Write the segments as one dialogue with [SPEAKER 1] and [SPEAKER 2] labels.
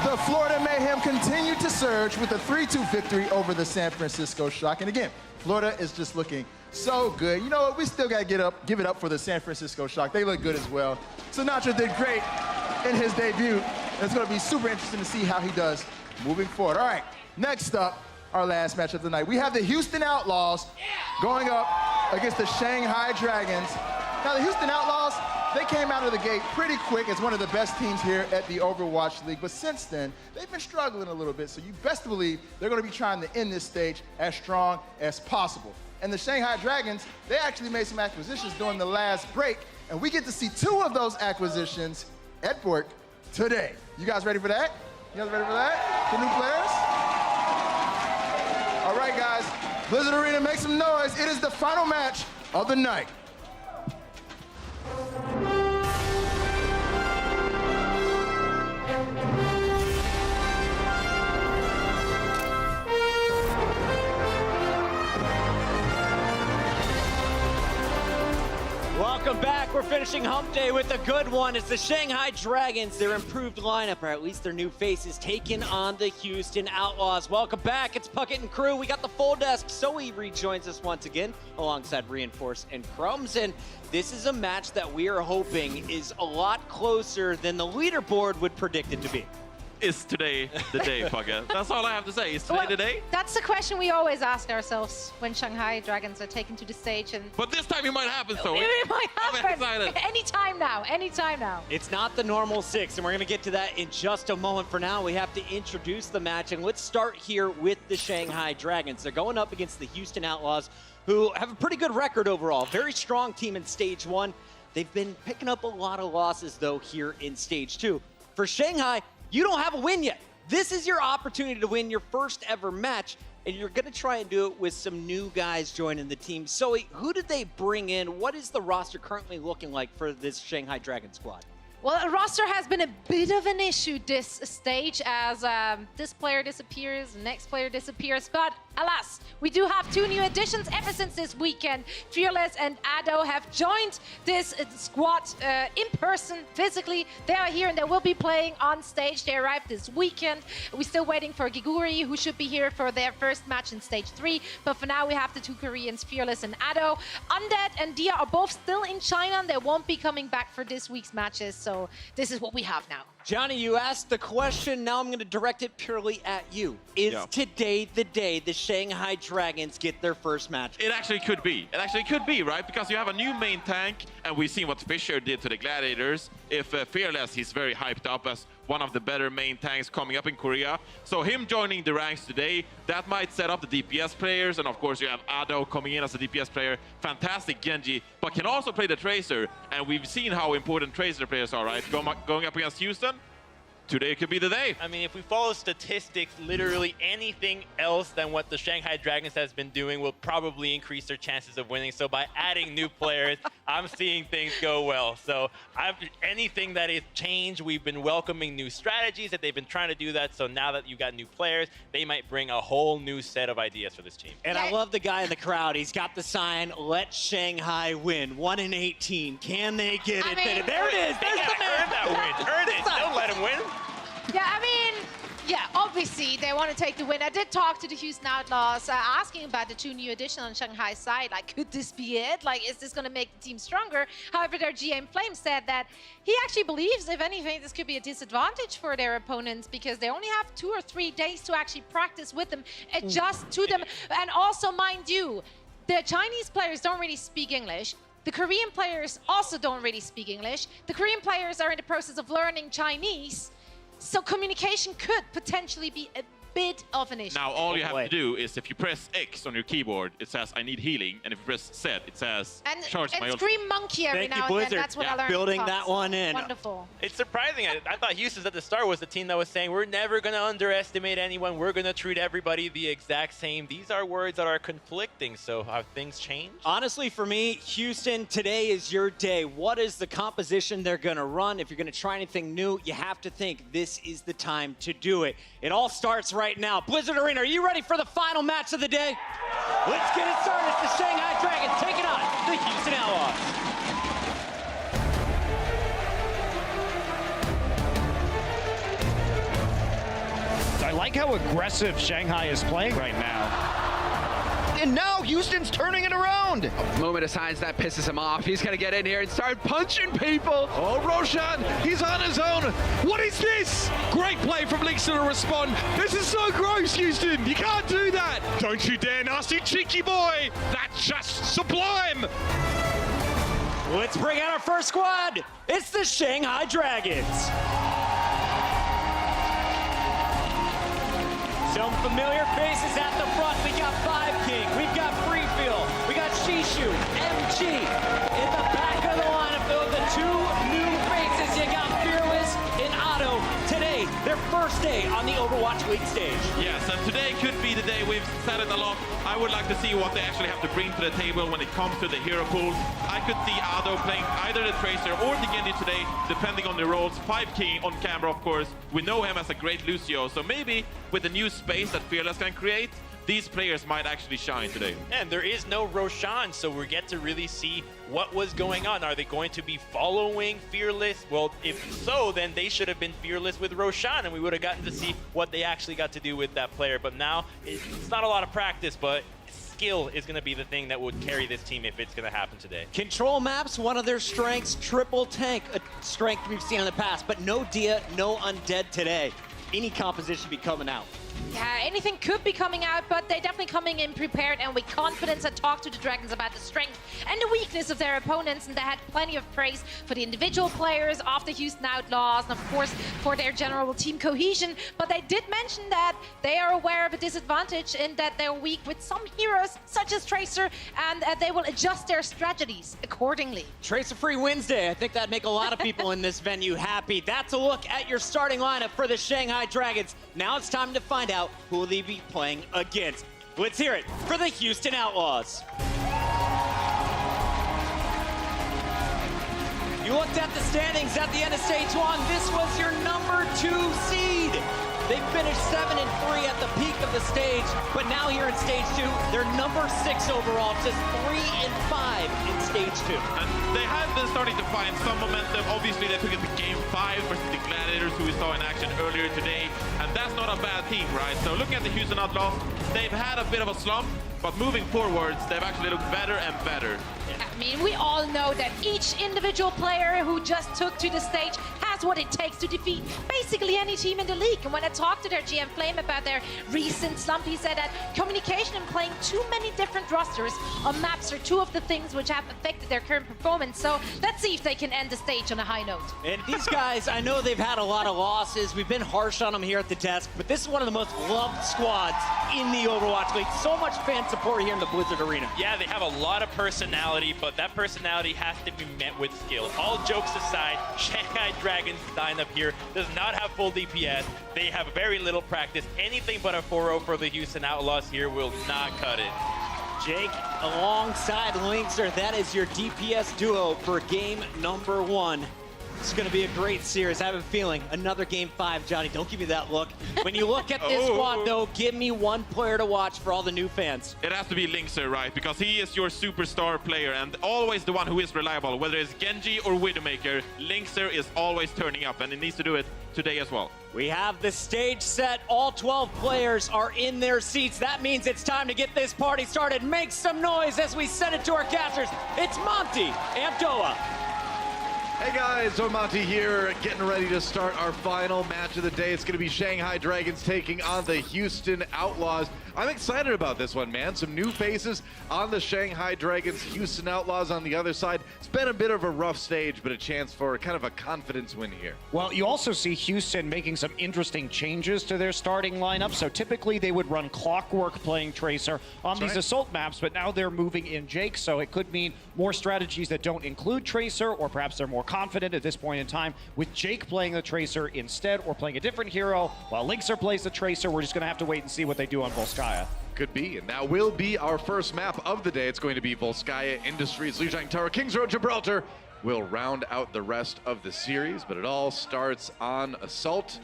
[SPEAKER 1] The Florida Mayhem continue to surge with a 3-2 victory over the San Francisco Shock. And again, Florida is just looking so good. You know what? We still got to give it up for the San Francisco Shock. They look good as well. Sinatra did great in his debut. And it's going to be super interesting to see how he does moving forward. All right, next up, our last match of the night. We have the Houston Outlaws going up against the Shanghai Dragons. Now, the Houston Outlaws, they came out of the gate pretty quick as one of the best teams here at the Overwatch League, but since then, they've been struggling a little bit, so you best believe they're gonna be trying to end this stage as strong as possible. And the Shanghai Dragons, they actually made some acquisitions during the last break, and we get to see 2 of those acquisitions at work today. You guys ready for that? You guys ready for that? For new players? All right, guys, Blizzard Arena, make some noise. It is the final match of the night.
[SPEAKER 2] Welcome back. We're finishing Hump Day with a good one. It's the Shanghai Dragons, their improved lineup, or at least their new faces, taking on the Houston Outlaws. Welcome back. It's Puckett and crew. We got the full desk. Zoe rejoins us once again alongside Reinforce and Crumbs. And this is a match that we are hoping is a lot closer than the leaderboard would predict it to be.
[SPEAKER 3] Is today the day, Puckett? That's all I have to say. Is today the day?
[SPEAKER 4] That's the question we always ask ourselves when Shanghai Dragons are taken to the stage.
[SPEAKER 3] But this time it might happen, so
[SPEAKER 4] it might
[SPEAKER 3] I'm
[SPEAKER 4] happen.
[SPEAKER 3] excited.
[SPEAKER 4] Anytime now, anytime now.
[SPEAKER 2] It's not the normal 6, and we're going to get to that in just a moment. For now, we have to introduce the match, and let's start here with the Shanghai Dragons. They're going up against the Houston Outlaws, who have a pretty good record overall. Very strong team in Stage 1. They've been picking up a lot of losses, though, here in Stage 2. For Shanghai, you don't have a win yet. This is your opportunity to win your first ever match, and you're going to try and do it with some new guys joining the team. So who did they bring in? What is the roster currently looking like for this Shanghai Dragon squad?
[SPEAKER 4] Well, the roster has been a bit of an issue this stage as this player disappears, next player disappears, but alas, we do have 2 new additions ever since this weekend. Fearless and Ado have joined this squad in person, physically. They are here and they will be playing on stage. They arrived this weekend. We're still waiting for Giguri, who should be here for their first match in Stage 3, but for now we have the 2 Koreans, Fearless and Ado. Undead and Dia are both still in China and they won't be coming back for this week's matches, so this is what we have now.
[SPEAKER 2] Johnny, you asked the question. Now I'm going to direct it purely at you. Is today the day the Shanghai Dragons get their first match?
[SPEAKER 3] It actually could be. It actually could be, right? Because you have a new main tank, and we've seen what Fisher did to the Gladiators. If Fearless, he's very hyped up as one of the better main tanks coming up in Korea. So him joining the ranks today, that might set up the DPS players. And of course, you have Ado coming in as a DPS player. Fantastic Genji, but can also play the Tracer. And we've seen how important Tracer players are, right? Going up against Houston. Today could be the day.
[SPEAKER 5] I mean, if we follow statistics, literally anything else than what the Shanghai Dragons has been doing will probably increase their chances of winning. So by adding new players, I'm seeing things go well. So anything that is changed, we've been welcoming new strategies that they've been trying to do that. So now that you've got new players, they might bring a whole new set of ideas for this team.
[SPEAKER 2] And I love the guy in the crowd. He's got the sign, "Let Shanghai win." 1 in 18. Can they get it? There it is. There's the man.
[SPEAKER 5] Earn that win. Earn it. Don't let him win.
[SPEAKER 4] Yeah, I mean, yeah, obviously they want to take the win. I did talk to the Houston Outlaws asking about the 2 new additions on Shanghai's side. Like, could this be it? Like, is this going to make the team stronger? However, their GM Flame said that he actually believes, if anything, this could be a disadvantage for their opponents because they only have 2 or 3 days to actually practice with them, adjust to them. And also, mind you, the Chinese players don't really speak English. The Korean players also don't really speak English. The Korean players are in the process of learning Chinese. So communication could potentially be a bit of an issue.
[SPEAKER 3] Now, all you have to do is if you press X on your keyboard, it says, "I need healing." And if you press Z, it says, "Charge my
[SPEAKER 4] And scream monkey every now and then. That's what I learned.
[SPEAKER 2] Building that one in.
[SPEAKER 4] Wonderful.
[SPEAKER 5] It's surprising. I thought Houston's at the start was the team that was saying, we're never going to underestimate anyone. We're going to treat everybody the exact same. These are words that are conflicting. So have things changed?
[SPEAKER 2] Honestly, for me, Houston, today is your day. What is the composition they're going to run? If you're going to try anything new, you have to think this is the time to do it. It all starts right now. Blizzard Arena, are you ready for the final match of the day? Let's get it started. It's the Shanghai Dragons taking on the Houston Outlaws.
[SPEAKER 6] like how aggressive Shanghai is playing right now.
[SPEAKER 7] And now Houston's turning it around.
[SPEAKER 8] A moment of silence that pisses him off. He's gonna get in here and start punching people.
[SPEAKER 9] Oh, Roshan, he's on his own. What is this? Great play from Linkster to respond. This is so gross, Houston. You can't do that. Don't you dare, nasty cheeky boy. That's just sublime.
[SPEAKER 2] Let's bring out our first squad. It's the Shanghai Dragons. Some familiar faces at the front. We got Five King, we've got Freefeel, we got Shishu, MG. In the back of the lineup, though, the two new faces. You got Fearless and Otto. Today, their first day on the Overwatch League stage.
[SPEAKER 3] Yes, and today could be the day. We've said it a lot. I would like to see what they actually have to bring to the table when it comes to the hero pool. I could see Ado playing either the Tracer or the Genji today, depending on the roles. 5K on camera, of course. We know him as a great Lucio, so maybe with the new space that Fearless can create, these players might actually shine today.
[SPEAKER 5] And there is no Roshan, so we get to really see what was going on. Are they going to be following Fearless? Well, if so, then they should have been Fearless with Roshan, and we would have gotten to see what they actually got to do with that player. But now, it's not a lot of practice, but skill is going to be the thing that would carry this team if it's going to happen today.
[SPEAKER 2] Control maps, one of their strengths, triple tank, a strength we've seen in the past, but no Dia, no Undead today. Any composition be coming out.
[SPEAKER 4] Yeah, anything could be coming out, but they're definitely coming in prepared and with confidence and talk to the Dragons about the strength and the weakness of their opponents. And they had plenty of praise for the individual players of the Houston Outlaws and, of course, for their general team cohesion. But they did mention that they are aware of a disadvantage in that they're weak with some heroes, such as Tracer, and they will adjust their strategies accordingly.
[SPEAKER 2] Tracer Free Wednesday. I think that'd make a lot of people in this venue happy. That's a look at your starting lineup for the Shanghai Dragons. Now it's time to find out who will they be playing against. Let's hear it for the Houston Outlaws. You looked at the standings at the end of stage one. This was your number 2 seed. They finished 7-3 at the peak of the stage, but now here in stage 2, they're number 6 overall, just 3-5 in stage 2.
[SPEAKER 3] And they have been starting to find some momentum. Obviously, they took it to game 5 versus the Gladiators, who we saw in action earlier today. And that's not a bad team, right? So looking at the Houston Outlaws, they've had a bit of a slump, but moving forwards, they've actually looked better and better.
[SPEAKER 4] I mean, we all know that each individual player who just took to the stage has what it takes to defeat basically any team in the league. And when I talked to their GM Flame about their recent slump, he said that communication and playing too many different rosters on maps are two of the things which have affected their current performance. So let's see if they can end the stage on a high note.
[SPEAKER 2] And these guys, I know they've had a lot of losses. We've been harsh on them here at the desk, but this is one of the most loved squads in the Overwatch League. So much fan support here in the Blizzard Arena.
[SPEAKER 5] Yeah, they have a lot of personality, but that personality has to be met with skill. All jokes aside, Shanghai Dragons lineup here does not have full DPS. They have very little practice. Anything but a 4-0 for the Houston Outlaws here will not cut it.
[SPEAKER 2] Jake, alongside Linkster, that is your DPS duo for game number 1. It's going to be a great series. I have a feeling. Another game 5, Johnny. Don't give me that look. When you look at this squad, though, give me one player to watch for all the new fans.
[SPEAKER 3] It has to be Linkster, right? Because he is your superstar player and always the one who is reliable. Whether it's Genji or Widowmaker, Linkster is always turning up, and he needs to do it today as well.
[SPEAKER 2] We have the stage set. All 12 players are in their seats. That means it's time to get this party started. Make some noise as we send it to our casters. It's Monty Amdoa.
[SPEAKER 9] Hey guys, Monty here, getting ready to start our final match of the day. It's going to be Shanghai Dragons taking on the Houston Outlaws. I'm excited about this one, man. Some new faces on the Shanghai Dragons, Houston Outlaws on the other side. It's been a bit of a rough stage, but a chance for kind of a confidence win here.
[SPEAKER 6] Well, you also see Houston making some interesting changes to their starting lineup. So typically they would run Clockwork playing Tracer on these assault maps, but now they're moving in Jake. So it could mean more strategies that don't include Tracer, or perhaps they're more confident at this point in time with Jake playing the Tracer instead, or playing a different hero while Linkster plays the Tracer. We're just going to have to wait and see what they do on Volskaya.
[SPEAKER 9] Could be, and that will be our first map of the day. It's going to be Volskaya Industries. Lijiang Tower, Kings Road, Gibraltar will round out the rest of the series, but it all starts on Assault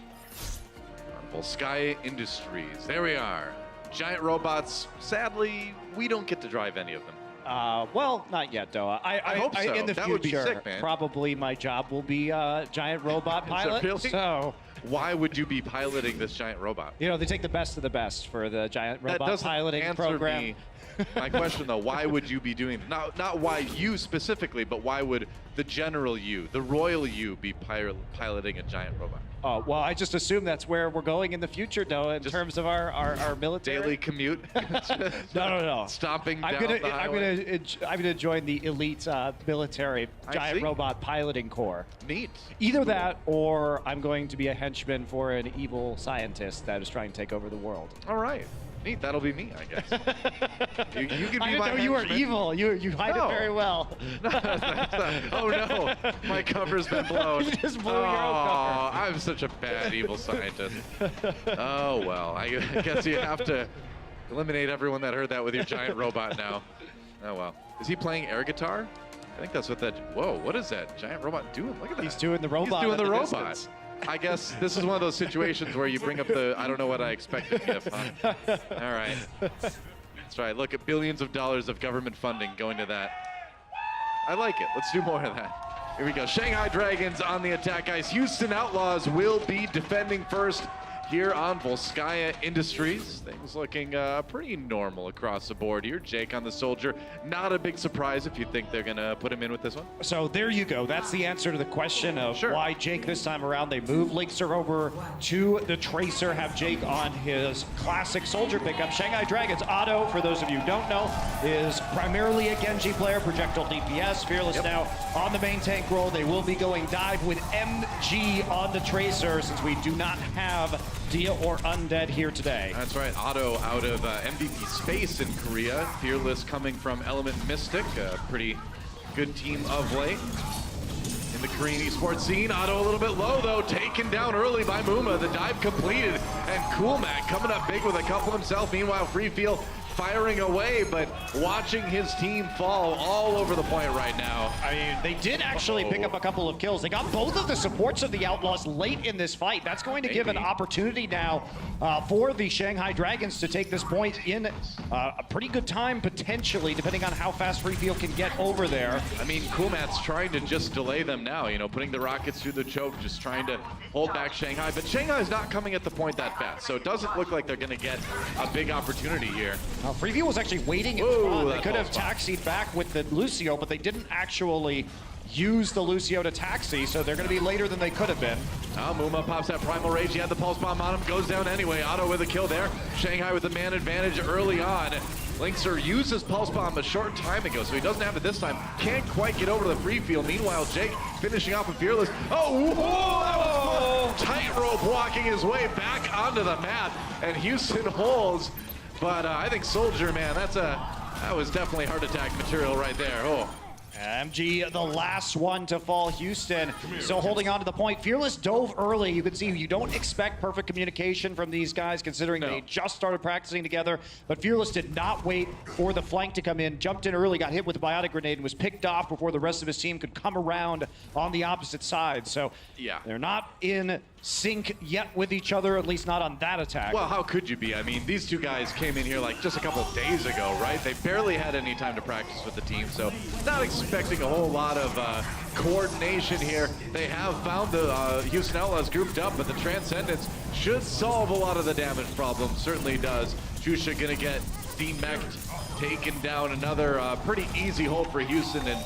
[SPEAKER 9] on Volskaya Industries. There we are. Giant robots. Sadly, we don't get to drive any of them.
[SPEAKER 6] Well, not yet, though.
[SPEAKER 9] I hope so.
[SPEAKER 6] In the
[SPEAKER 9] That
[SPEAKER 6] future,
[SPEAKER 9] would be sick, man.
[SPEAKER 6] probably my job will be giant robot pilot.
[SPEAKER 9] really?
[SPEAKER 6] So,
[SPEAKER 9] Why would you be piloting this giant robot?
[SPEAKER 6] you know, they take the best of the best for the giant
[SPEAKER 9] That
[SPEAKER 6] robot
[SPEAKER 9] doesn't
[SPEAKER 6] piloting
[SPEAKER 9] answer
[SPEAKER 6] program.
[SPEAKER 9] me. My question, though, why would you be doing not why you specifically, but why would the general you, the royal you, be piloting a giant robot?
[SPEAKER 6] Well, I just assume that's where we're going in the future, though, in
[SPEAKER 9] Just
[SPEAKER 6] terms of our military.
[SPEAKER 9] Daily commute?
[SPEAKER 6] No.
[SPEAKER 9] Stomping down
[SPEAKER 6] I'm
[SPEAKER 9] the highway?
[SPEAKER 6] I'm gonna join the elite military
[SPEAKER 9] I
[SPEAKER 6] giant
[SPEAKER 9] see.
[SPEAKER 6] robot piloting corps.
[SPEAKER 9] Neat.
[SPEAKER 6] Either that, or I'm going to be a henchman for an evil scientist that is trying to take over the world.
[SPEAKER 9] All right. Neat. That'll be me, I guess. you can be
[SPEAKER 6] I didn't
[SPEAKER 9] my
[SPEAKER 6] know you were
[SPEAKER 9] henchman.
[SPEAKER 6] evil. You hide
[SPEAKER 9] No.
[SPEAKER 6] it very well.
[SPEAKER 9] Oh no, my cover's been blown.
[SPEAKER 6] You just blew your own cover.
[SPEAKER 9] I'm such a bad evil scientist. Oh well, I guess you have to eliminate everyone that heard that with your giant robot now. Oh well. Is he playing air guitar? I think that's what that. Whoa, what is that giant robot doing? Look at that.
[SPEAKER 6] He's doing the robot.
[SPEAKER 9] He's doing
[SPEAKER 6] at
[SPEAKER 9] the robot.
[SPEAKER 6] distance.
[SPEAKER 9] I guess this is one of those situations where you bring up the I don't know what I expected gif, huh? All right. That's right. Look at billions of dollars of government funding going to that. I like it. Let's do more of that. Here we go. Shanghai Dragons on the attack, guys. Houston Outlaws will be defending first here on Volskaya Industries. Things looking pretty normal across the board here. Jake on the Soldier. Not a big surprise if you think they're going to put him in with this one.
[SPEAKER 6] So there you go. That's the answer to the question of why Jake this time around. They move Linkser over to the Tracer, have Jake on his classic Soldier pickup. Shanghai Dragons, Otto, for those of you who don't know, is primarily a Genji player, projectile DPS. Fearless now on the main tank role. They will be going dive with MG on the Tracer since we do not have Dia or Undead here today.
[SPEAKER 9] That's right. Otto out of MVP Space in Korea. Fearless coming from Element Mystic. A pretty good team of late. In the Korean esports scene, Otto a little bit low though. Taken down early by Muma. The dive completed. And Coolmac coming up big with a couple himself. Meanwhile, Freefeel firing away, but watching his team fall all over the point right now.
[SPEAKER 6] I mean, they did actually pick up a couple of kills. They got both of the supports of the Outlaws late in this fight. That's going to give an opportunity now for the Shanghai Dragons to take this point in a pretty good time, potentially, depending on how fast Freefeel can get over there.
[SPEAKER 9] I mean, Kumat's trying to just delay them now, you know, putting the rockets through the choke, just trying to hold back Shanghai. But Shanghai's not coming at the point that fast, so it doesn't look like they're going to get a big opportunity here.
[SPEAKER 6] Freeview was actually waiting in front. They could have taxied back with the Lucio, but they didn't actually use the Lucio to taxi, so they're going to be later than they could have been.
[SPEAKER 9] Muma pops that Primal Rage. He had the Pulse Bomb on him. Goes down anyway. Otto with a kill there. Shanghai with the man advantage early on. Linkser used his Pulse Bomb a short time ago, so he doesn't have it this time. Can't quite get over to the free field. Meanwhile, Jake finishing off with Fearless. Oh, whoa, that was cool. Tightrope walking his way back onto the map, and Houston holds. But I think Soldier, man, that was definitely heart attack material right there. Oh.
[SPEAKER 6] MG, the last one to fall, Houston. Still holding on to the point. Fearless dove early. You can see you don't expect perfect communication from these guys, considering they just started practicing together. But Fearless did not wait for the flank to come in. Jumped in early, got hit with a biotic grenade, and was picked off before the rest of his team could come around on the opposite side. So they're not in sync yet with each other, at least not on that attack.
[SPEAKER 9] Well, how could you be? I mean, these two guys came in here like just a couple of days ago, right? They barely had any time to practice with the team, so not expecting a whole lot of coordination here. They have found the Houston Outlaws grouped up, but the Transcendence should solve a lot of the damage problem. Certainly does. Jusha gonna get demeched, taken down. Another pretty easy hold for Houston. And,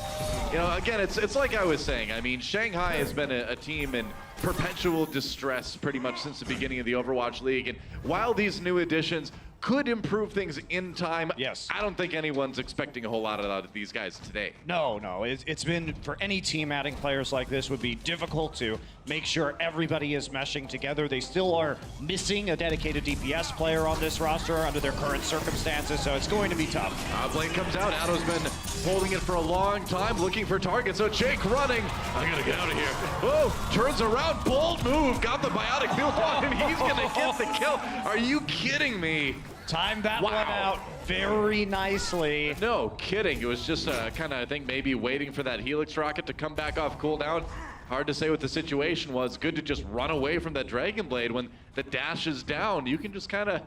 [SPEAKER 9] you know, again, it's like I was saying. I mean, Shanghai has been a team in perpetual distress pretty much since the beginning of the Overwatch League. And while these new additions could improve things in time, I don't think anyone's expecting a whole lot out of these guys today.
[SPEAKER 6] No, it's been, for any team adding players like this, would be difficult to make sure everybody is meshing together. They still are missing a dedicated DPS player on this roster under their current circumstances, so it's going to be tough.
[SPEAKER 9] Blade comes out. Otto's been holding it for a long time, looking for targets. So Jake running. I gotta get out of here. Oh, turns around, bold move, got the biotic built on, and he's gonna get the kill. Are you kidding me?
[SPEAKER 6] Timed that one out very nicely.
[SPEAKER 9] No kidding. It was just kind of, I think, maybe waiting for that Helix rocket to come back off cooldown. Hard to say what the situation was. Good to just run away from that Dragon Blade. When the dash is down, you can just kind of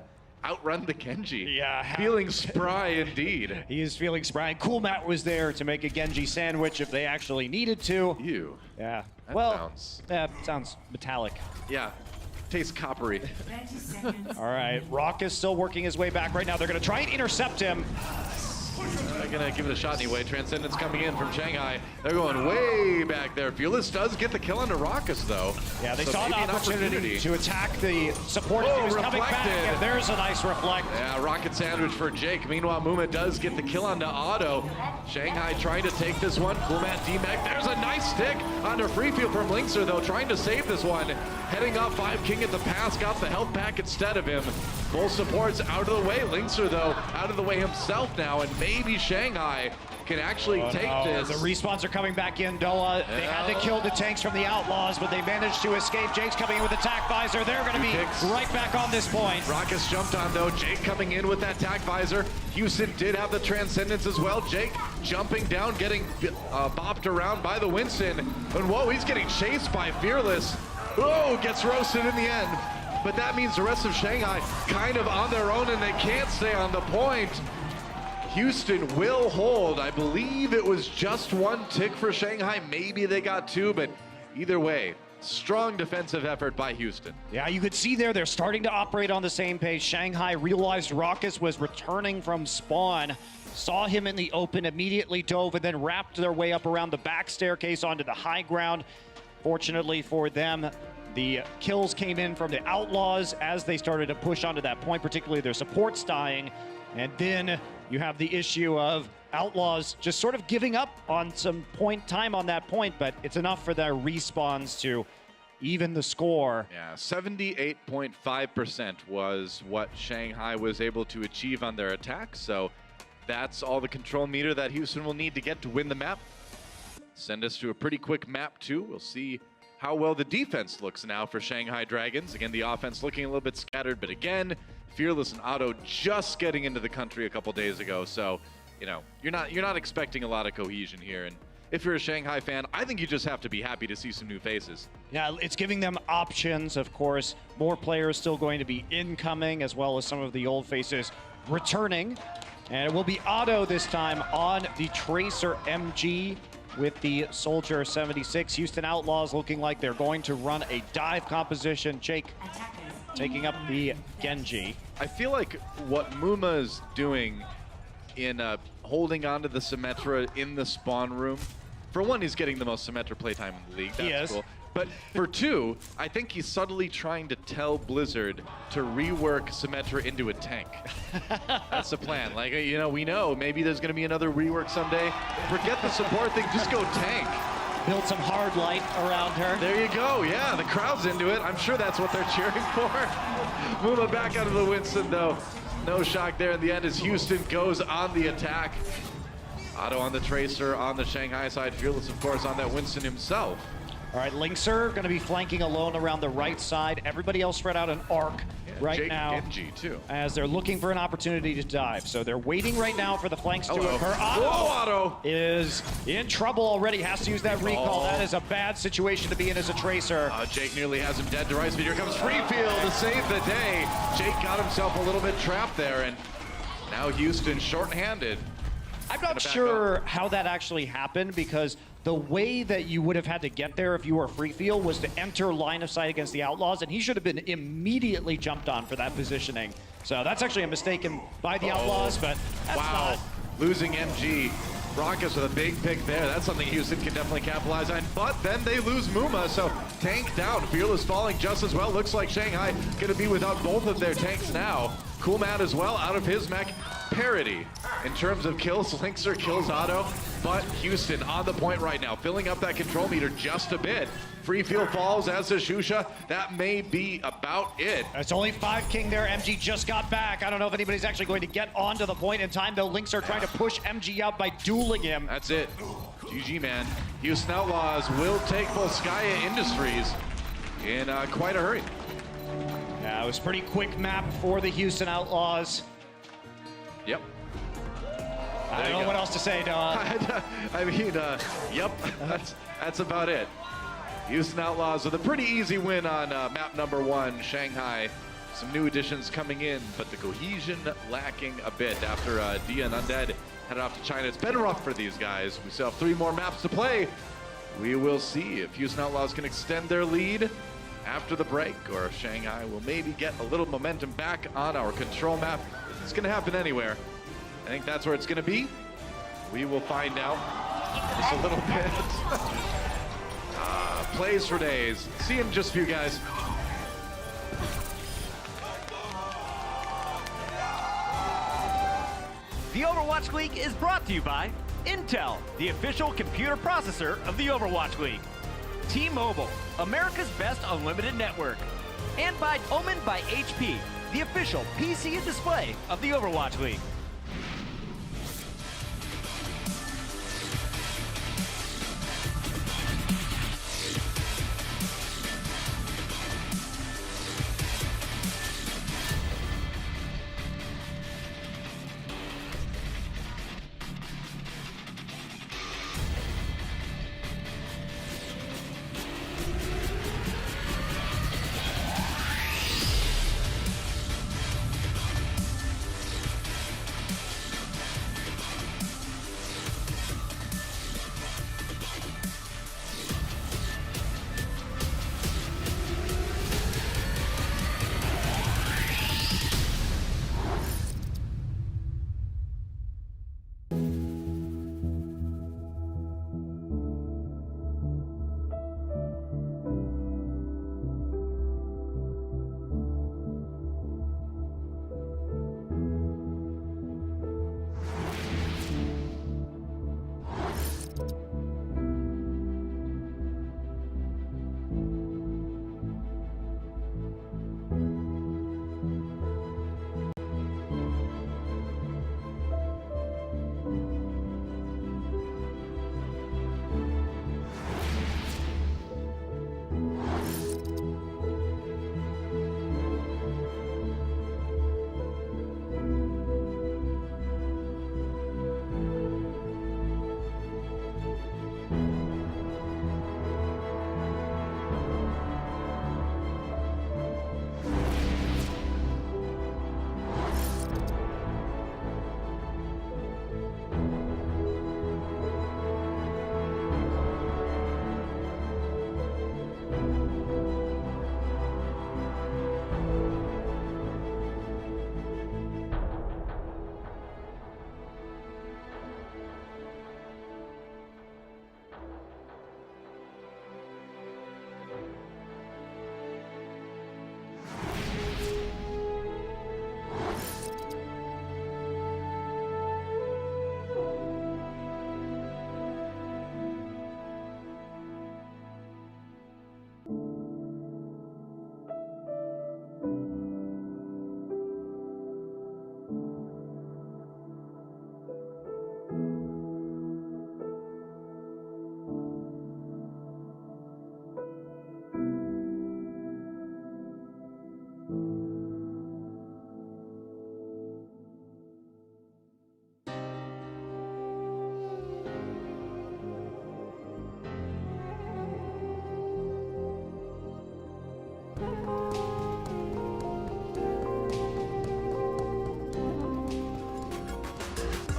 [SPEAKER 9] outrun the Genji.
[SPEAKER 6] Yeah.
[SPEAKER 9] Feeling spry indeed.
[SPEAKER 6] He is feeling spry. Cool Matt was there to make a Genji sandwich if they actually needed to.
[SPEAKER 9] Ew.
[SPEAKER 6] Yeah.
[SPEAKER 9] That
[SPEAKER 6] Well,
[SPEAKER 9] sounds...
[SPEAKER 6] that sounds metallic.
[SPEAKER 9] Yeah. Tastes coppery.
[SPEAKER 6] All right, Rock is still working his way back right now. They're going to try and intercept him.
[SPEAKER 9] They're gonna give it a shot anyway. Transcendence coming in from Shanghai. They're going way back there. Fearless does get the kill onto Raucus though.
[SPEAKER 6] Yeah, they
[SPEAKER 9] So
[SPEAKER 6] saw an
[SPEAKER 9] maybe
[SPEAKER 6] opportunity to attack the support as he was coming back,
[SPEAKER 9] reflected.
[SPEAKER 6] and there's a nice reflect.
[SPEAKER 9] Yeah, rocket sandwich for Jake. Meanwhile, Muma does get the kill onto Otto. Shanghai trying to take this one. Cool Matt D-Mac. There's a nice stick onto free field from Linkser though, trying to save this one. Heading off 5 King at the pass, got the health pack instead of him. Full support's out of the way. Linkser though, out of the way himself now, and maybe Shanghai can actually take this.
[SPEAKER 6] The respawns are coming back in, Doa. They had to kill the tanks from the Outlaws, but they managed to escape. Jake's coming in with a tac visor. They're going to be right back on this point.
[SPEAKER 9] Raucus jumped on though. Jake coming in with that tac visor. Houston did have the Transcendence as well. Jake jumping down, getting bopped around by the Winston. And whoa, he's getting chased by Fearless. Whoa, gets roasted in the end. But that means the rest of Shanghai kind of on their own and they can't stay on the point. Houston will hold. I believe it was just 1 tick for Shanghai. Maybe they got 2, but either way, strong defensive effort by Houston.
[SPEAKER 6] Yeah, you could see there, they're starting to operate on the same page. Shanghai realized Raucus was returning from spawn, saw him in the open, immediately dove, and then wrapped their way up around the back staircase onto the high ground. Fortunately for them, the kills came in from the Outlaws as they started to push onto that point, particularly their supports dying. And then you have the issue of Outlaws just sort of giving up on some point time on that point, but it's enough for their respawns to even the score.
[SPEAKER 9] Yeah, 78.5% was what Shanghai was able to achieve on their attack. So that's all the control meter that Houston will need to get to win the map. Send us to a pretty quick map too. We'll see how well the defense looks now for Shanghai Dragons. Again, the offense looking a little bit scattered, but again, Fearless and Otto just getting into the country a couple days ago. So, you know, you're not expecting a lot of cohesion here. And if you're a Shanghai fan, I think you just have to be happy to see some new faces.
[SPEAKER 6] Yeah, it's giving them options, of course. More players still going to be incoming, as well as some of the old faces returning. And it will be Otto this time on the Tracer MG with the Soldier 76. Houston Outlaws looking like they're going to run a dive composition. Jake taking up the Genji.
[SPEAKER 9] I feel like what Muma is doing in holding onto the Symmetra in the spawn room, for one, he's getting the most Symmetra playtime in the league. That's cool. But for two, I think he's subtly trying to tell Blizzard to rework Symmetra into a tank. That's the plan. Like, you know, we know maybe there's going to be another rework someday. Forget the support thing, just go tank.
[SPEAKER 6] Build some hard light around her.
[SPEAKER 9] There you go. Yeah, the crowd's into it. I'm sure that's what they're cheering for. Muma back out of the Winston, though. No shock there in the end as Houston goes on the attack. Otto on the Tracer on the Shanghai side. Fearless, of course, on that Winston himself.
[SPEAKER 6] All right, Linkser going to be flanking alone around the right side. Everybody else spread out an arc right now.
[SPEAKER 9] Genji, too.
[SPEAKER 6] As they're looking for an opportunity to dive. So they're waiting right now for the flanks to occur.
[SPEAKER 9] Otto
[SPEAKER 6] is in trouble already. Has to use that recall. That is a bad situation to be in as a Tracer.
[SPEAKER 9] Jake nearly has him dead to rights, but here comes Freefield to save the day. Jake got himself a little bit trapped there, and now Houston short-handed.
[SPEAKER 6] I'm not sure how that actually happened, because the way that you would have had to get there if you were Freefield was to enter line of sight against the Outlaws, and he should have been immediately jumped on for that positioning. So that's actually a mistake by the Outlaws, but that's not.
[SPEAKER 9] Losing MG. Raucus with a big pick there. That's something Houston can definitely capitalize on. But then they lose Muma, so tank down. Fearless falling just as well. Looks like Shanghai going to be without both of their tanks now. Cool Matt as well, out of his mech. Parity in terms of kills. Linkser kills Otto, but Houston on the point right now, filling up that control meter just a bit. Freefield falls, as does Shusha. That may be about it.
[SPEAKER 6] It's only 5 King there. MG just got back. I don't know if anybody's actually going to get onto the point in time, though. Linkser trying to push MG out by dueling him.
[SPEAKER 9] That's it. GG, man. Houston Outlaws will take Volskaya Industries in quite a hurry.
[SPEAKER 6] Yeah, it was a pretty quick map for the Houston Outlaws.
[SPEAKER 9] Yep.
[SPEAKER 6] I don't know what else to say, Don.
[SPEAKER 9] I mean, yep, that's about it. Houston Outlaws with a pretty easy win on map number 1, Shanghai Some new additions coming in, but the cohesion lacking a bit after Dia and Undead headed off to China. It's been rough for these guys. We still have 3 more maps to play. We will see if Houston Outlaws can extend their lead after the break, or if Shanghai will maybe get a little momentum back on our control map. It's going to happen anywhere. I think that's where it's going to be. We will find out just a little bit. Plays for days. See you in just a few, guys.
[SPEAKER 10] The Overwatch League is brought to you by Intel, the official computer processor of the Overwatch League. T-Mobile, America's best unlimited network. And by Omen by HP, the official PC and display of the Overwatch League.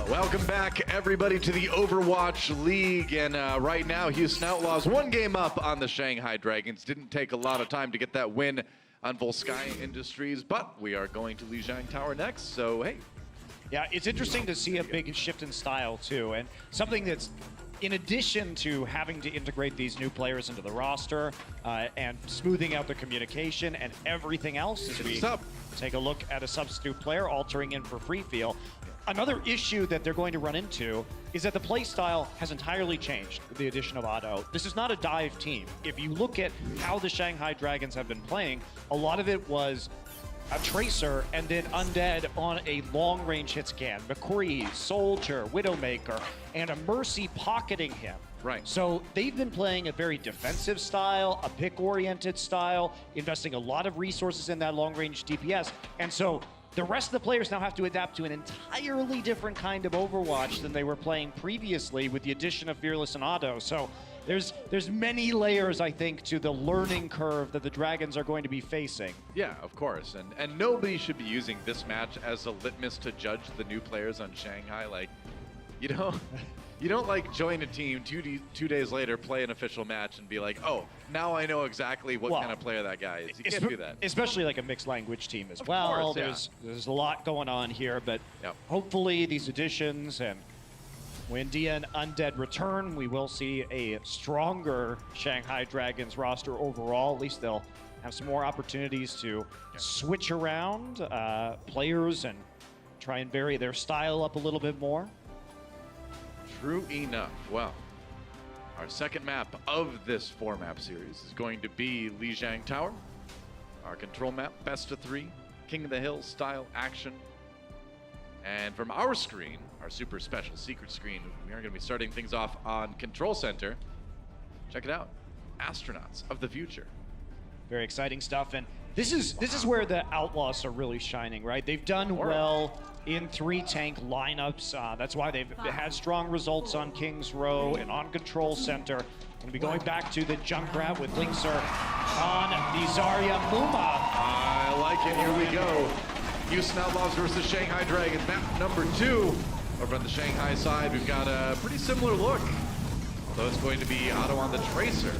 [SPEAKER 9] Welcome back, everybody, to the Overwatch League. And right now, Houston Outlaws 1 game up on the Shanghai Dragons. Didn't take a lot of time to get that win on Volskaya Industries, but we are going to Lijiang Tower next, so hey.
[SPEAKER 6] Yeah, it's interesting to see a big shift in style, too. And something that's, in addition to having to integrate these new players into the roster and smoothing out the communication and everything else, as we take a look at a substitute player altering in for free feel. Another issue that they're going to run into is that the play style has entirely changed with the addition of Otto. This is not a dive team. If you look at how the Shanghai Dragons have been playing, a lot of it was a Tracer and then Undead on a long-range hit scan. McCree, Soldier, Widowmaker, and a Mercy pocketing him.
[SPEAKER 9] Right.
[SPEAKER 6] So they've been playing a very defensive style, a pick-oriented style, investing a lot of resources in that long-range DPS. And so the rest of the players now have to adapt to an entirely different kind of Overwatch than they were playing previously with the addition of Fearless and Otto. So there's many layers, I think, to the learning curve that the Dragons are going to be facing.
[SPEAKER 9] Yeah, of course. And nobody should be using this match as a litmus to judge the new players on Shanghai. Like, you don't like join a team 2 days later, play an official match, and be like, oh, now I know exactly what kind of player that guy is. You can't do that.
[SPEAKER 6] Especially like a mixed language team as well.
[SPEAKER 9] Course,
[SPEAKER 6] There's a lot going on here, but
[SPEAKER 9] Yep.
[SPEAKER 6] hopefully these additions and when Dia and Undead return, we will see a stronger Shanghai Dragons roster overall. At least they'll have some more opportunities to switch around players and try and vary their style up a little bit more.
[SPEAKER 9] True enough. Well, our second map of this 4-map series is going to be Lijiang Tower. Our control map, best of 3, King of the Hill style action. And from our screen, our super special secret screen, we are going to be starting things off on Control Center. Check it out. Astronauts of the future.
[SPEAKER 6] Very exciting stuff, and this is where the Outlaws are really shining, right? They've done well in 3-tank lineups. That's why they've had strong results on King's Row and on Control Center. Going to be going back to the Junkrat with Linkser on the Zarya Muma.
[SPEAKER 9] I like it. Here we go. Houston Outlaws versus Shanghai Dragons. Map number 2. Over on the Shanghai side, we've got a pretty similar look. Although it's going to be Otto on the Tracer.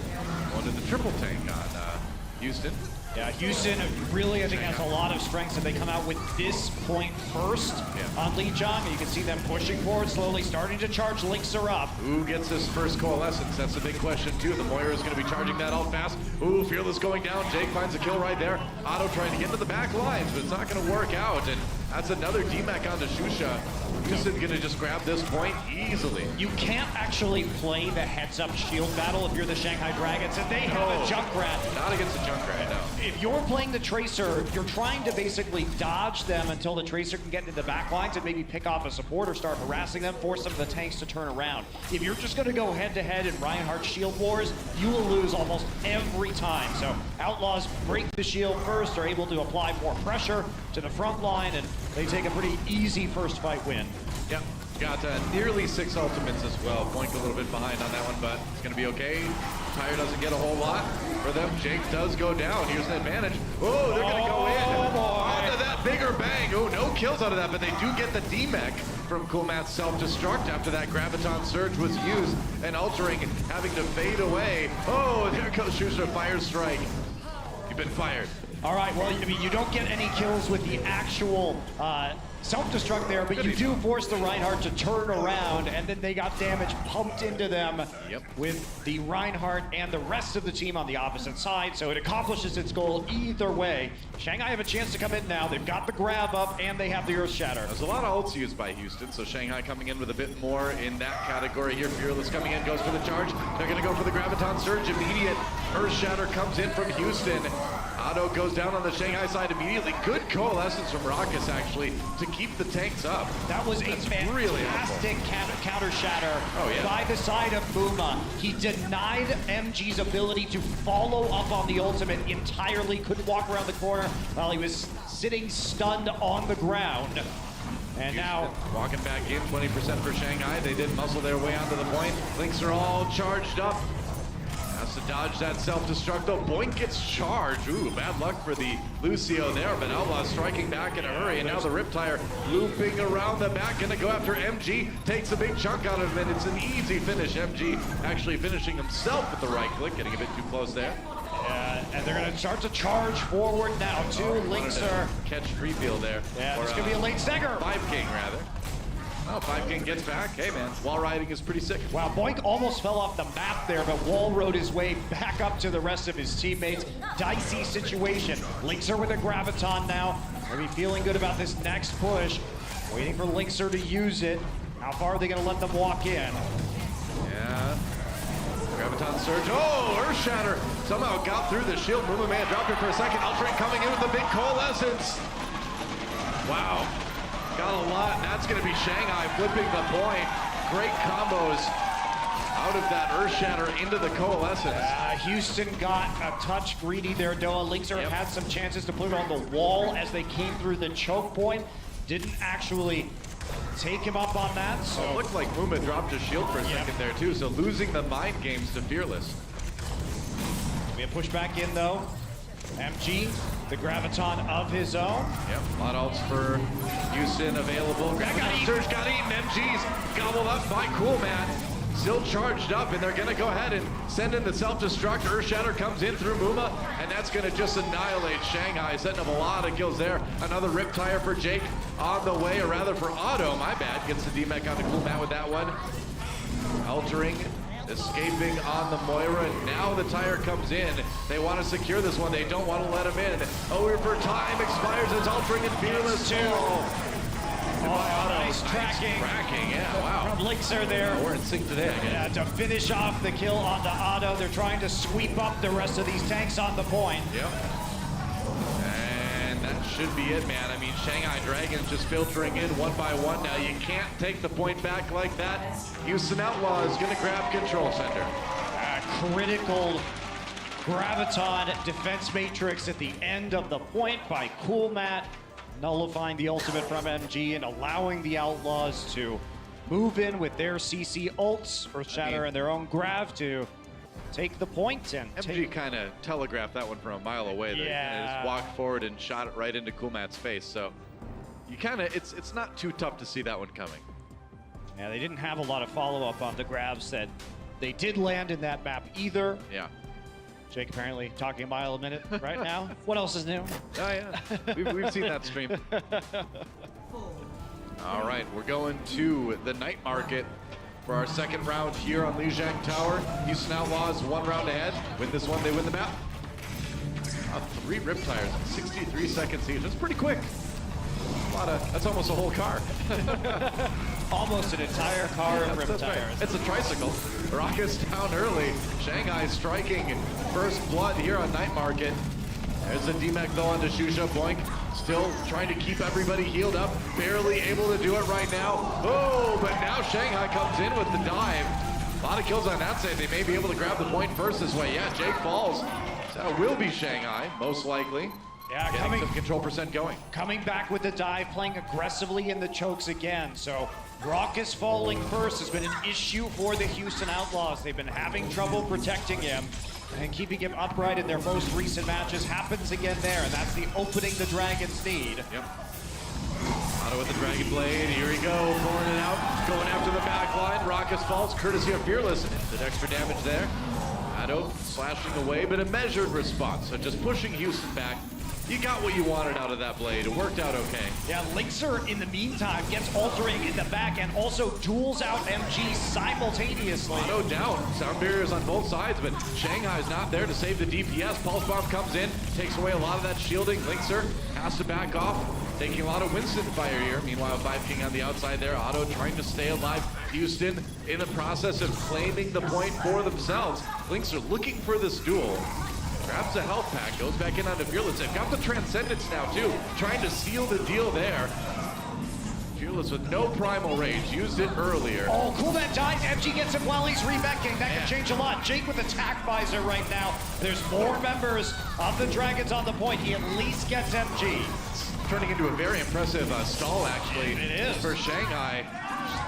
[SPEAKER 9] Going to the triple tank on Houston.
[SPEAKER 6] Yeah, Houston really, I think, has a lot of strengths, and they come out with this point first on Lijiang. You can see them pushing forward, slowly starting to charge Linkser up.
[SPEAKER 9] Who gets this first coalescence? That's the big question, too. The Moira is going to be charging that all fast. Ooh, Fearless going down. Jake finds a kill right there. Otto trying to get into the back lines, but it's not going to work out. And that's another DMAC onto Shusha. Houston's going to just grab this point easily.
[SPEAKER 6] You can't actually play the heads-up shield battle if you're the Shanghai Dragons, and they have a Junkrat.
[SPEAKER 9] Not against the Junkrat, no.
[SPEAKER 6] If you're playing the Tracer, you're trying to basically dodge them until the Tracer can get into the back lines and maybe pick off a support or start harassing them, force some of the tanks to turn around. If you're just going to go head-to-head in Reinhardt's shield wars, you will lose almost every time. So Outlaws break the shield first, are able to apply more pressure to the front line, and they take a pretty easy first fight win.
[SPEAKER 9] Yep. Got nearly 6 ultimates as well. Boink a little bit behind on that one, but it's going to be okay. Tyre doesn't get a whole lot for them. Jake does go down. Here's the advantage. Oh, they're going to go in. Onto that bigger bang. Oh, no kills out of that, but they do get the DMEC from Coolmat's self-destruct after that Graviton Surge was used and altering, having to fade away. Oh, there goes Shusha Fire Strike. You've been fired.
[SPEAKER 6] All right, well, I mean, you don't get any kills with the actual self-destruct there, but you do force the Reinhardt to turn around, and then they got damage pumped into them with the Reinhardt and the rest of the team on the opposite side, so it accomplishes its goal either way. Shanghai have a chance to come in now. They've got the grab up, and they have the Earth Shatter.
[SPEAKER 9] There's a lot of ults used by Houston, so Shanghai coming in with a bit more in that category here. Fearless coming in, goes for the charge. They're going to go for the Graviton Surge. Immediate Earth Shatter comes in from Houston. Otto goes down on the Shanghai side immediately. Good coalescence from Raucus, actually, to keep the tanks up.
[SPEAKER 6] That was a fantastic counter shatter by the side of Muma. He denied MG's ability to follow up on the ultimate entirely. Couldn't walk around the corner while he was sitting stunned on the ground. And now
[SPEAKER 9] walking back in, 20% for Shanghai. They did muscle their way onto the point. Links are all charged up. Has to dodge that self-destruct though. Boink gets charged. Ooh, bad luck for the Lucio there, but Outlaw striking back in a hurry, and now the Riptire looping around the back, gonna go after MG, takes a big chunk out of him, and it's an easy finish. MG actually finishing himself with the right click, getting a bit too close there.
[SPEAKER 6] And they're gonna start to charge forward now too. Linkser
[SPEAKER 9] catch Freefield there.
[SPEAKER 6] Yeah, it's gonna be a late stagger.
[SPEAKER 9] 5 King rather. Oh, 5 King gets back. Hey, man, wall riding is pretty sick.
[SPEAKER 6] Wow, Boink almost fell off the map there, but wall rode his way back up to the rest of his teammates. Dicey situation. Linkser with a Graviton now. Maybe feeling good about this next push. Waiting for Linkser to use it. How far are they gonna let them walk in?
[SPEAKER 9] Yeah. Graviton Surge. Oh, Earth Shatter somehow got through the shield. Muma Man dropped it for a second. Ultrain coming in with a big coalescence. Wow. Got a lot, and that's going to be Shanghai flipping the point. Great combos out of that Earth Shatter into the coalescence.
[SPEAKER 6] Houston got a touch greedy there, Doa. Linkser had some chances to put it on the wall as they came through the choke point. Didn't actually take him up on that.
[SPEAKER 9] It
[SPEAKER 6] So
[SPEAKER 9] looked like Muma dropped his shield for a second there too, so losing the mind games to Fearless.
[SPEAKER 6] we have pushed back in though. MG, the Graviton of his own.
[SPEAKER 9] Yep, a lot else for Houston available. Graviton Surge got eaten, MG's gobbled up by Cool Man. Still charged up, and they're gonna go ahead and send in the self-destruct. Earthshatter comes in through Muma, and that's gonna just annihilate Shanghai, setting up a lot of kills there. Another Riptire for Jake on the way, or rather for Otto, my bad. Gets the D-Mech on the Cool Man with that one. Altering, escaping on the Moira, and now the tire comes in. They want to secure this one, they don't want to let him in. Over time expires, it's Altering and Fearless too.
[SPEAKER 6] Nice tracking.
[SPEAKER 9] Yeah, wow.
[SPEAKER 6] From Lixer there.
[SPEAKER 9] We're in sync today, I guess.
[SPEAKER 6] Yeah, to finish off the kill onto Otto. They're trying to sweep up the rest of these tanks on the point.
[SPEAKER 9] Yep. And that should be it, man. I mean, Shanghai Dragons just filtering in one by one now. You can't take the point back like that. Houston Outlaws gonna grab control center.
[SPEAKER 6] Critical Graviton defense matrix at the end of the point by Cool Matt, nullifying the ultimate from MG and allowing the Outlaws to move in with their CC ults, Earthshatter and their own Grav to take the point. And
[SPEAKER 9] MG kind of telegraphed that one from a mile away. There.
[SPEAKER 6] Yeah.
[SPEAKER 9] He just walked forward and shot it right into Cool Matt's face. So you kind of, it's not too tough to see that one coming.
[SPEAKER 6] Yeah, they didn't have a lot of follow-up on the Gravs that they did land in that map either.
[SPEAKER 9] Yeah.
[SPEAKER 6] Jake apparently talking a mile a minute right now. What else is new?
[SPEAKER 9] Oh, yeah. We've seen that stream. All right, we're going to the night market for our second round here on Lijiang Tower. Houston Outlaws 1 round ahead. Win this one, they win the map. 3 Riptires in 63 seconds each. That's pretty quick. That's almost a whole car.
[SPEAKER 6] Almost an entire car of
[SPEAKER 9] That's right.
[SPEAKER 6] Riptires.
[SPEAKER 9] It's a tricycle. Rockets down early. Shanghai striking first blood here on Night Market. There's the D-Mech though onto Shusha. Boink still trying to keep everybody healed up. Barely able to do it right now. Oh, but now Shanghai comes in with the dive. A lot of kills on that side. They may be able to grab the point first this way. Yeah, Jake falls. So that will be Shanghai, most likely.
[SPEAKER 6] Yeah,
[SPEAKER 9] getting some control percent going.
[SPEAKER 6] Coming back with the dive, playing aggressively in the chokes again. So Raucus falling first has been an issue for the Houston Outlaws. They've been having trouble protecting him and keeping him upright in their most recent matches. Happens again there, and that's the opening the Dragons need.
[SPEAKER 9] Yep. Otto with the Dragon Blade. Here we go, pulling it out. Going after the back line. Raucus falls, courtesy of Fearless. Did extra damage there. Otto slashing away, but a measured response. So just pushing Houston back. You got what you wanted out of that blade. It worked out okay.
[SPEAKER 6] Yeah, Lixer, in the meantime, gets Altering in the back and also duels out MG simultaneously.
[SPEAKER 9] Otto down. Sound barriers on both sides, but Shanghai's not there to save the DPS. Pulse Bomb comes in, takes away a lot of that shielding. Lixer has to back off, taking a lot of Winston fire here. Meanwhile, 5 King on the outside there. Otto trying to stay alive. Houston in the process of claiming the point for themselves. Lixer looking for this duel. Grabs a health pack, goes back in onto Fearless. They've got the Transcendence now, too. Trying to seal the deal there. Fearless with no Primal Rage. Used it earlier.
[SPEAKER 6] Oh, Cool Man dies. MG gets him while he's rebecking. That can change a lot. Jake with attack visor right now. There's more members of the Dragons on the point. He at least gets MG.
[SPEAKER 9] It's turning into a very impressive stall, actually.
[SPEAKER 6] It is.
[SPEAKER 9] For Shanghai.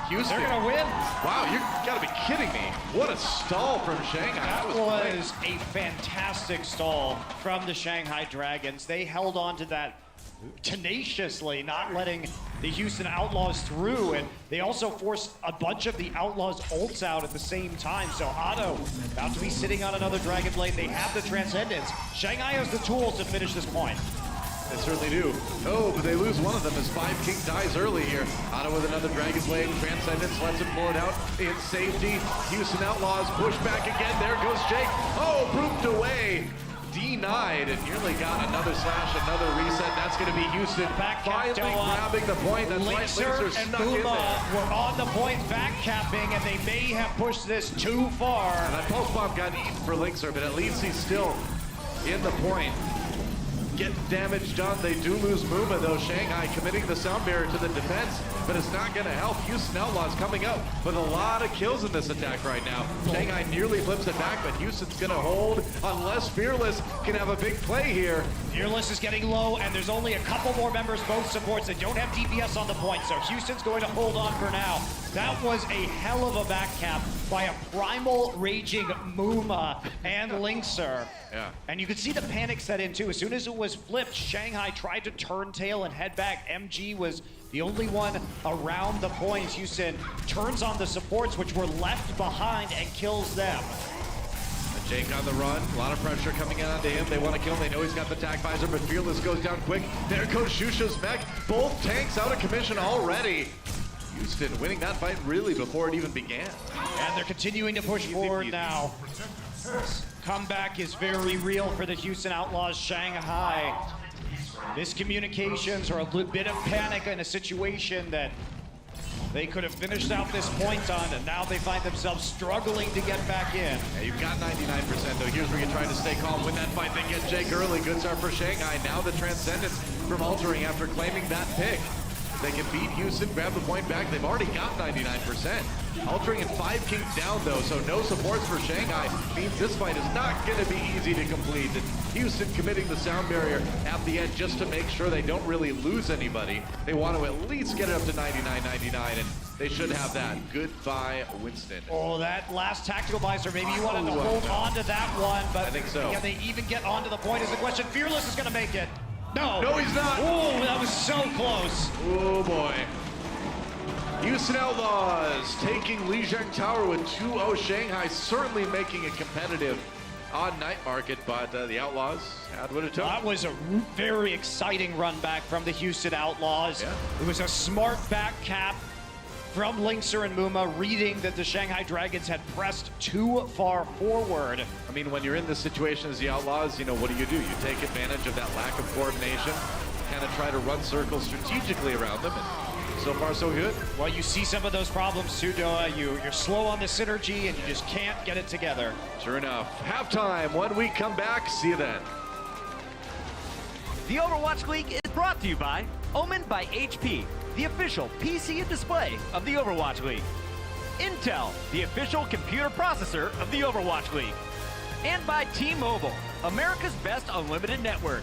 [SPEAKER 9] Houston.
[SPEAKER 6] They're gonna win.
[SPEAKER 9] Wow, you gotta be kidding me. What a stall from Shanghai.
[SPEAKER 6] That was a fantastic stall from the Shanghai Dragons. They held on to that tenaciously, not letting the Houston Outlaws through, and they also forced a bunch of the Outlaws ults out at the same time. So Otto about to be sitting on another Dragon Blade. They have the Transcendence. Shanghai has the tools to finish this point.
[SPEAKER 9] They certainly do. Oh, but they lose one of them as 5 King dies early here. Otto with another Dragon Blade. Transcendence lets him pull it out in safety. Houston Outlaws push back again. There goes Jake. Oh, brooped away. Denied and nearly got another slash, another reset. That's going to be Houston finally grabbing the point. That's right, Lixer
[SPEAKER 6] and
[SPEAKER 9] stuck in there.
[SPEAKER 6] were on the point back capping, and they may have pushed this too far.
[SPEAKER 9] And that pulse bomb got eaten for Lixer, but at least he's still in the point. get damage done. They do lose Muma, though. Shanghai committing the sound barrier to the defense, but it's not going to help. Houston Outlaws coming up with a lot of kills in this attack right now. Shanghai nearly flips it back, but Houston's going to hold unless Fearless can have a big play here.
[SPEAKER 6] Fearless is getting low, and there's only a couple more members, both supports, that don't have DPS on the point, so Houston's going to hold on for now. That was a hell of a back cap by a primal raging Muma and Linkser.
[SPEAKER 9] Yeah.
[SPEAKER 6] And you could see the panic set in too. As soon as it was flipped, Shanghai tried to turn tail and head back. MG was the only one around the point. Houston turns on the supports, which were left behind, and kills them.
[SPEAKER 9] Jake on the run, a lot of pressure coming in onto him. They want to kill him, they know he's got the tac visor, but Fearless goes down quick. There goes Shusha's mech. Both tanks out of commission already. Houston winning that fight really before it even began.
[SPEAKER 6] And they're continuing to push forward now. Comeback is very real for the Houston Outlaws. Shanghai. Miscommunications or a little bit of panic in a situation that they could have finished out this point on, and now they find themselves struggling to get back in.
[SPEAKER 9] Yeah, you've got 99% though. Here's where you try to stay calm, win that fight, then get Jake early. Good start for Shanghai. Now the Transcendence from altering after claiming that pick. They can beat Houston, grab the point back. They've already got 99%. Altering in 5 kings down though, so no supports for Shanghai means this fight is not going to be easy to complete. And Houston committing the sound barrier at the end just to make sure they don't really lose anybody. They want to at least get it up to 99.99, and they should have that. Goodbye, Winston.
[SPEAKER 6] Oh, that last tactical visor, maybe you wanted to hold on to that one, but
[SPEAKER 9] I think so.
[SPEAKER 6] Can they even get onto the point is the question. Fearless is going to make it. No.
[SPEAKER 9] No, he's not.
[SPEAKER 6] Oh, that was so close.
[SPEAKER 9] Oh, boy. Houston Outlaws taking Lijiang Tower with 2-0. Shanghai certainly making it competitive on Night Market, but the Outlaws had what it took.
[SPEAKER 6] That was a very exciting run back from the Houston Outlaws.
[SPEAKER 9] Yeah.
[SPEAKER 6] It was a smart back cap from Linkser and Muma, reading that the Shanghai Dragons had pressed too far forward.
[SPEAKER 9] I mean, when you're in this situation as the Outlaws, you know, what do? You take advantage of that lack of coordination, kind of try to run circles strategically around them, and so far so good.
[SPEAKER 6] Well, you see some of those problems too, Doa. You're slow on the synergy, and you just can't get it together.
[SPEAKER 9] Sure enough. Halftime, when we come back, see you then.
[SPEAKER 10] The Overwatch League is brought to you by Omen by HP, the official PC and display of the Overwatch League. Intel, the official computer processor of the Overwatch League. And by T-Mobile, America's best unlimited network.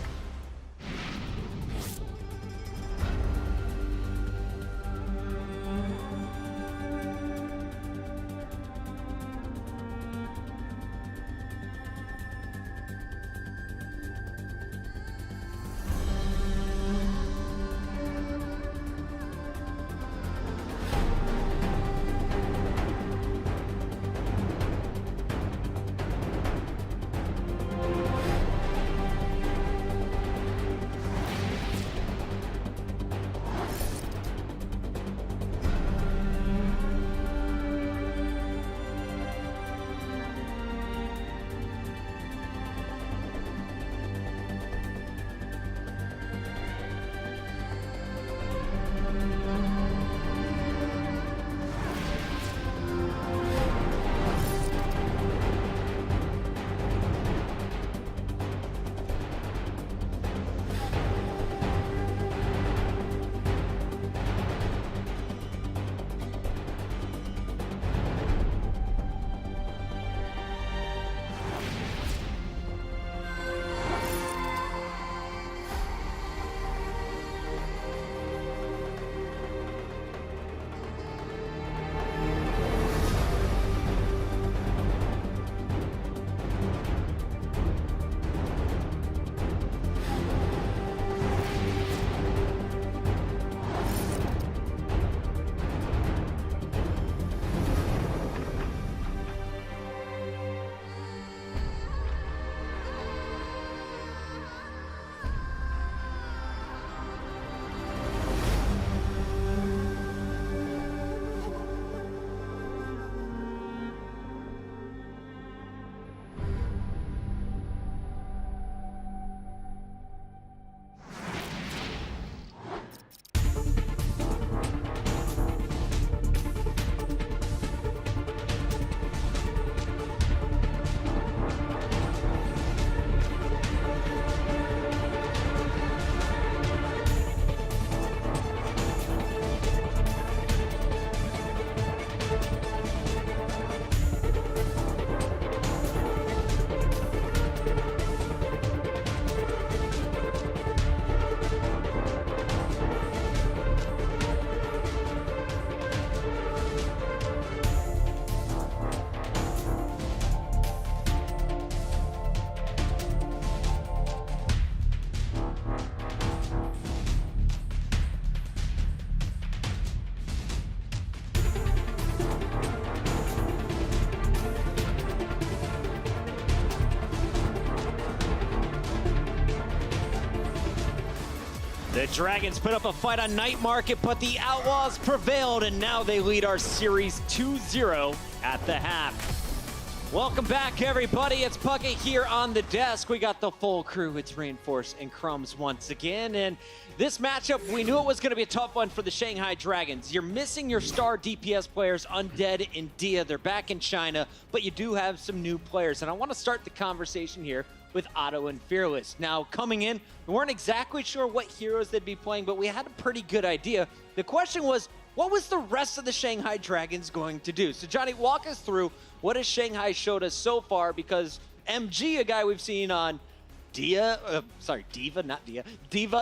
[SPEAKER 2] The Dragons put up a fight on Night Market, but the Outlaws prevailed, and now they lead our series 2-0 at the half. Welcome back, everybody. It's Puckett here on the desk. We got the full crew. It's Reinforce and Crumbs once again. And this matchup, we knew it was going to be a tough one for the Shanghai Dragons. You're missing your star DPS players, Undead and Dia. They're back in China, but you do have some new players. And I want to start the conversation here with Otto and Fearless. Now, coming in, we weren't exactly sure what heroes they'd be playing, but we had a pretty good idea. The question was, what was the rest of the Shanghai Dragons going to do? So, Johnny, walk us through what has Shanghai showed us so far, because MG, a guy we've seen on Diva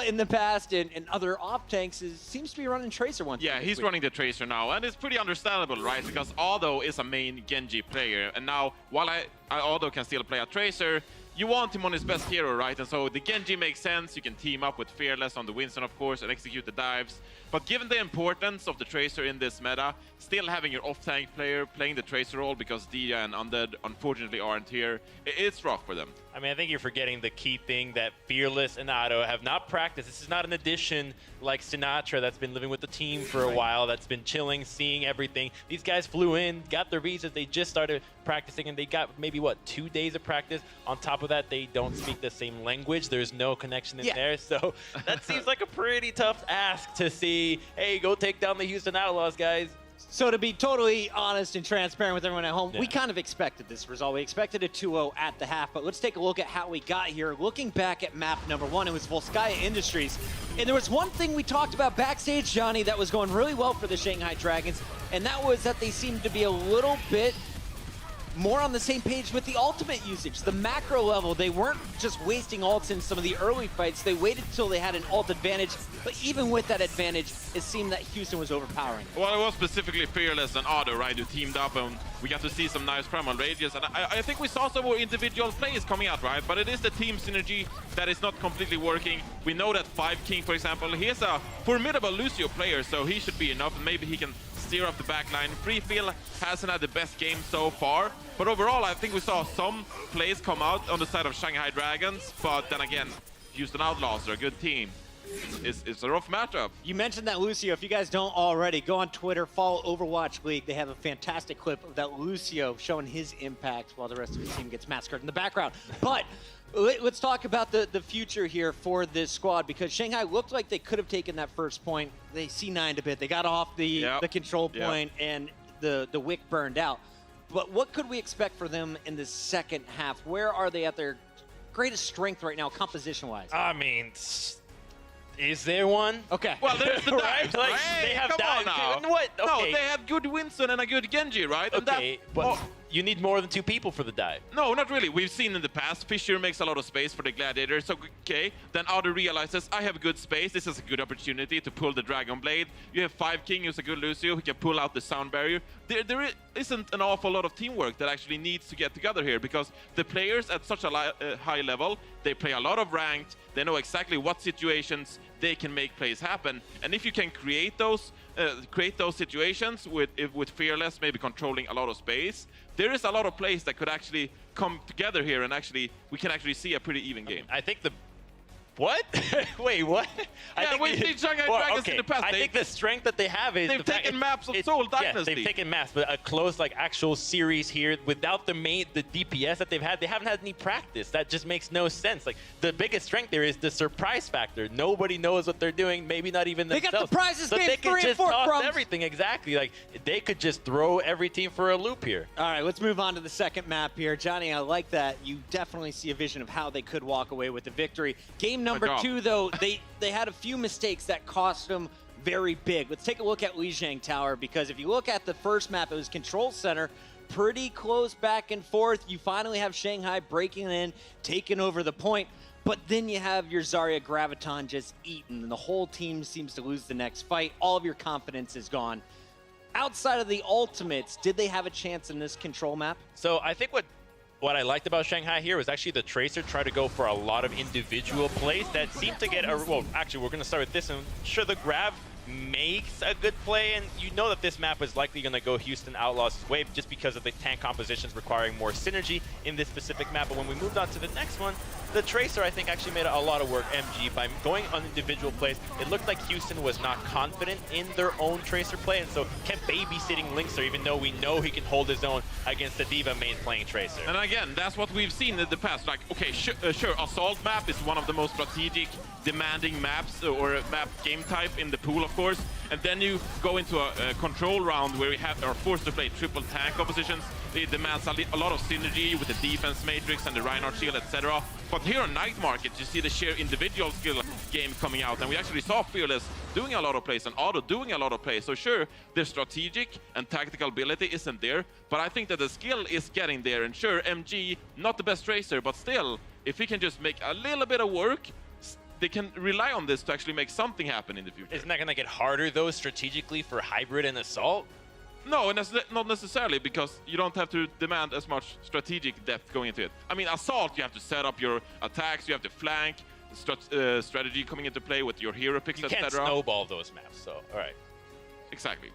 [SPEAKER 2] in the past and other off tanks, seems to be running Tracer once.
[SPEAKER 3] Yeah, he's running the Tracer now, and it's pretty understandable, right? Because Otto is a main Genji player, and now while Otto can still play a Tracer, you want him on his best hero, right? And so the Genji makes sense. You can team up with Fearless on the Winston, of course, and execute the dives. But given the importance of the Tracer in this meta, still having your off-tank player playing the Tracer role, because Dia and Undead unfortunately aren't here, it's rough for them.
[SPEAKER 5] I mean, I think you're forgetting the key thing that Fearless and Otto have not practiced. This is not an addition like Sinatra that's been living with the team for a while, that's been chilling, seeing everything. These guys flew in, got their visas, they just started practicing, and they got maybe, what, 2 days of practice? On top of that, they don't speak the same language. There's no connection in there, so that seems like a pretty tough ask to see, hey, go take down the Houston Outlaws, guys.
[SPEAKER 2] So to be totally honest and transparent with everyone at home, we kind of expected this result. We expected a 2-0 at the half, but let's take a look at how we got here. Looking back at map number 1, it was Volskaya Industries. And there was one thing we talked about backstage, Johnny, that was going really well for the Shanghai Dragons, and that was that they seemed to be a little bit more on the same page with the ultimate usage. The macro level, they weren't just wasting ults in some of the early fights. They waited until they had an ult advantage, but even with that advantage, it seemed that Houston was overpowering.
[SPEAKER 3] Well, it was specifically Fearless and Otto, right, who teamed up, and we got to see some nice primal rages. And I think we saw some more individual plays coming out, right? But it is the team synergy that is not completely working. We know that 5 King, for example, he is a formidable Lucio player, so he should be enough, and maybe he can steer up the back line. Freefeel hasn't had the best game so far, but overall I think we saw some plays come out on the side of Shanghai Dragons, but then again, Houston Outlaws are a good team. It's a rough matchup.
[SPEAKER 2] You mentioned that Lucio. If you guys don't already, go on Twitter, follow Overwatch League. They have a fantastic clip of that Lucio showing his impact while the rest of the team gets massacred in the background. But let's talk about the future here for this squad, because Shanghai looked like they could have taken that first point. They C9'd a bit. They got off the control point, and the wick burned out. But what could we expect for them in the second half? Where are they at their greatest strength right now, composition-wise?
[SPEAKER 5] I mean, is there one?
[SPEAKER 2] Okay.
[SPEAKER 3] Well, there's the dives,
[SPEAKER 5] Like,
[SPEAKER 3] right?
[SPEAKER 5] they have
[SPEAKER 3] Come on
[SPEAKER 5] dives.
[SPEAKER 3] now.
[SPEAKER 5] What? Okay.
[SPEAKER 3] No, they have good Winston and a good Genji, right? And
[SPEAKER 5] Okay, but you need more than 2 people for the dive.
[SPEAKER 3] No, not really. We've seen in the past, Fisher makes a lot of space for the Gladiator. So, okay, then Otto realizes, I have good space. This is a good opportunity to pull the Dragon Blade. You have 5 King, who's a good Lucio, who can pull out the sound barrier. There isn't an awful lot of teamwork that actually needs to get together here, because the players at such a high level, they play a lot of ranked. They know exactly what situations they can make plays happen. And if you can create those situations with Fearless maybe controlling a lot of space, there is a lot of plays that could actually come together here, and we can actually see a pretty even game.
[SPEAKER 5] I think the... What? Wait, what?
[SPEAKER 3] Yeah, we've seen Shanghai Dragons in the past.
[SPEAKER 5] I think the strength that they have is
[SPEAKER 3] they've taken maps of Seoul Dynasty.
[SPEAKER 5] Yes, they've taken maps, but a close, like, actual series here without the DPS that they've had, they haven't had any practice. That just makes no sense. Like, the biggest strength there is the surprise factor. Nobody knows what they're doing, maybe not even themselves.
[SPEAKER 2] They got the prizes,
[SPEAKER 5] so
[SPEAKER 2] game
[SPEAKER 5] they
[SPEAKER 2] 3
[SPEAKER 5] could
[SPEAKER 2] and 4
[SPEAKER 5] just toss
[SPEAKER 2] Crumbs.
[SPEAKER 5] everything, exactly. Like, they could just throw every team for a loop here.
[SPEAKER 2] All right, let's move on to the second map here. Johnny, I like that. You definitely see a vision of how they could walk away with the victory. Game number 2, though, they had a few mistakes that cost them very big. Let's take a look at Lijiang Tower, because if you look at the first map, it was Control Center, pretty close back and forth. You finally have Shanghai breaking in, taking over the point, but then you have your Zarya Graviton just eaten, and the whole team seems to lose the next fight. All of your confidence is gone. Outside of the ultimates, did they have a chance in this control map?
[SPEAKER 5] So I think what I liked about Shanghai here was actually the Tracer tried to go for a lot of individual plays that seemed to get well, actually, we're going to start with this, and sure, the grab makes a good play, and you know that this map is likely going to go Houston Outlaws' way just because of the tank compositions requiring more synergy in this specific map. But when we moved on to the next one, the Tracer, I think, actually made a lot of work, MG, by going on individual plays. It looked like Houston was not confident in their own Tracer play, and so kept babysitting Linkster, even though we know he can hold his own against the D.Va main playing Tracer.
[SPEAKER 3] And again, that's what we've seen in the past. Like, okay, sure, Assault map is one of the most strategic, demanding maps or map game type in the pool, of course. And then you go into a control round where we are forced to play triple tank oppositions. It demands a lot of synergy with the defense matrix and the Reinhardt shield, etc. But here on Night Market, you see the sheer individual skill game coming out, and we actually saw Fearless doing a lot of plays and Otto doing a lot of plays. So sure, their strategic and tactical ability isn't there, but I think that the skill is getting there. And sure, MG, not the best Tracer, but still, if he can just make a little bit of work, they can rely on this to actually make something happen in the future.
[SPEAKER 5] Isn't that going to get harder, though, strategically for Hybrid and Assault?
[SPEAKER 3] No, not necessarily, because you don't have to demand as much strategic depth going into it. I mean, Assault, you have to set up your attacks, you have to flank, strategy coming into play with your hero picks, etc.
[SPEAKER 5] You can't snowball those maps, so, all right.
[SPEAKER 3] Exactly.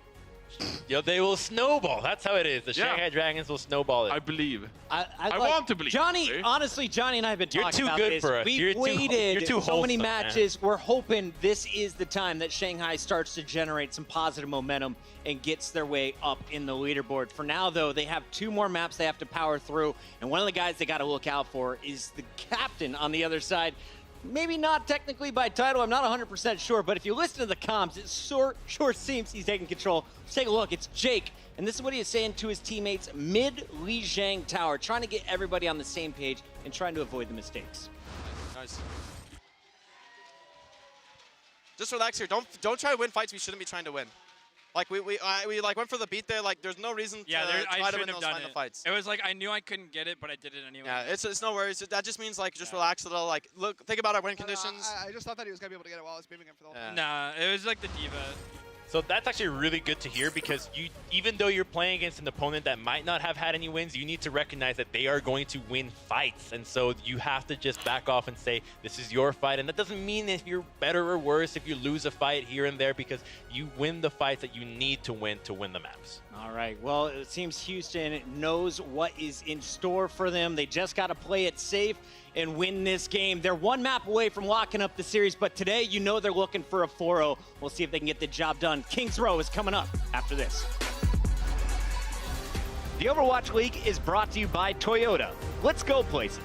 [SPEAKER 5] Yo, they will snowball. That's how it is. The Shanghai Dragons will snowball it.
[SPEAKER 3] I believe.
[SPEAKER 2] I
[SPEAKER 3] want to believe.
[SPEAKER 2] Johnny, honestly, Johnny and I have been talking about this.
[SPEAKER 5] You're too good for us.
[SPEAKER 2] We've waited
[SPEAKER 5] you're too
[SPEAKER 2] so many
[SPEAKER 5] wholesome,
[SPEAKER 2] matches. Man. We're hoping this is the time that Shanghai starts to generate some positive momentum and gets their way up in the leaderboard. For now, though, they have 2 more maps they have to power through, and one of the guys they got to look out for is the captain on the other side. Maybe not technically by title, I'm not 100% sure, but if you listen to the comms, it sure seems he's taking control. Let's take a look, it's Jake, and this is what he is saying to his teammates mid Lijiang Tower, trying to get everybody on the same page and trying to avoid the mistakes.
[SPEAKER 11] Nice. Just relax here, don't try to win fights we shouldn't be trying to win. Like we like went for the beat there. Like there's no reason to try to win those final fights.
[SPEAKER 12] It was like I knew I couldn't get it, but I did it anyway.
[SPEAKER 11] Yeah, it's no worries. That just means like just relax a little. Like look, think about our win conditions.
[SPEAKER 13] I just thought that he was gonna be able to get it while I was beaming him for the whole time.
[SPEAKER 12] Nah, it was like the D.Va.
[SPEAKER 5] So that's actually really good to hear, because even though you're playing against an opponent that might not have had any wins, you need to recognize that they are going to win fights. And so you have to just back off and say, this is your fight. And that doesn't mean if you're better or worse if you lose a fight here and there, because you win the fights that you need to win the maps.
[SPEAKER 2] All right, well, it seems Houston knows what is in store for them. They just got to play it safe and win this game. They're 1 map away from locking up the series, but today, you know they're looking for a 4-0. We'll see if they can get the job done. Kings Row is coming up after this. The Overwatch League is brought to you by Toyota. Let's go places.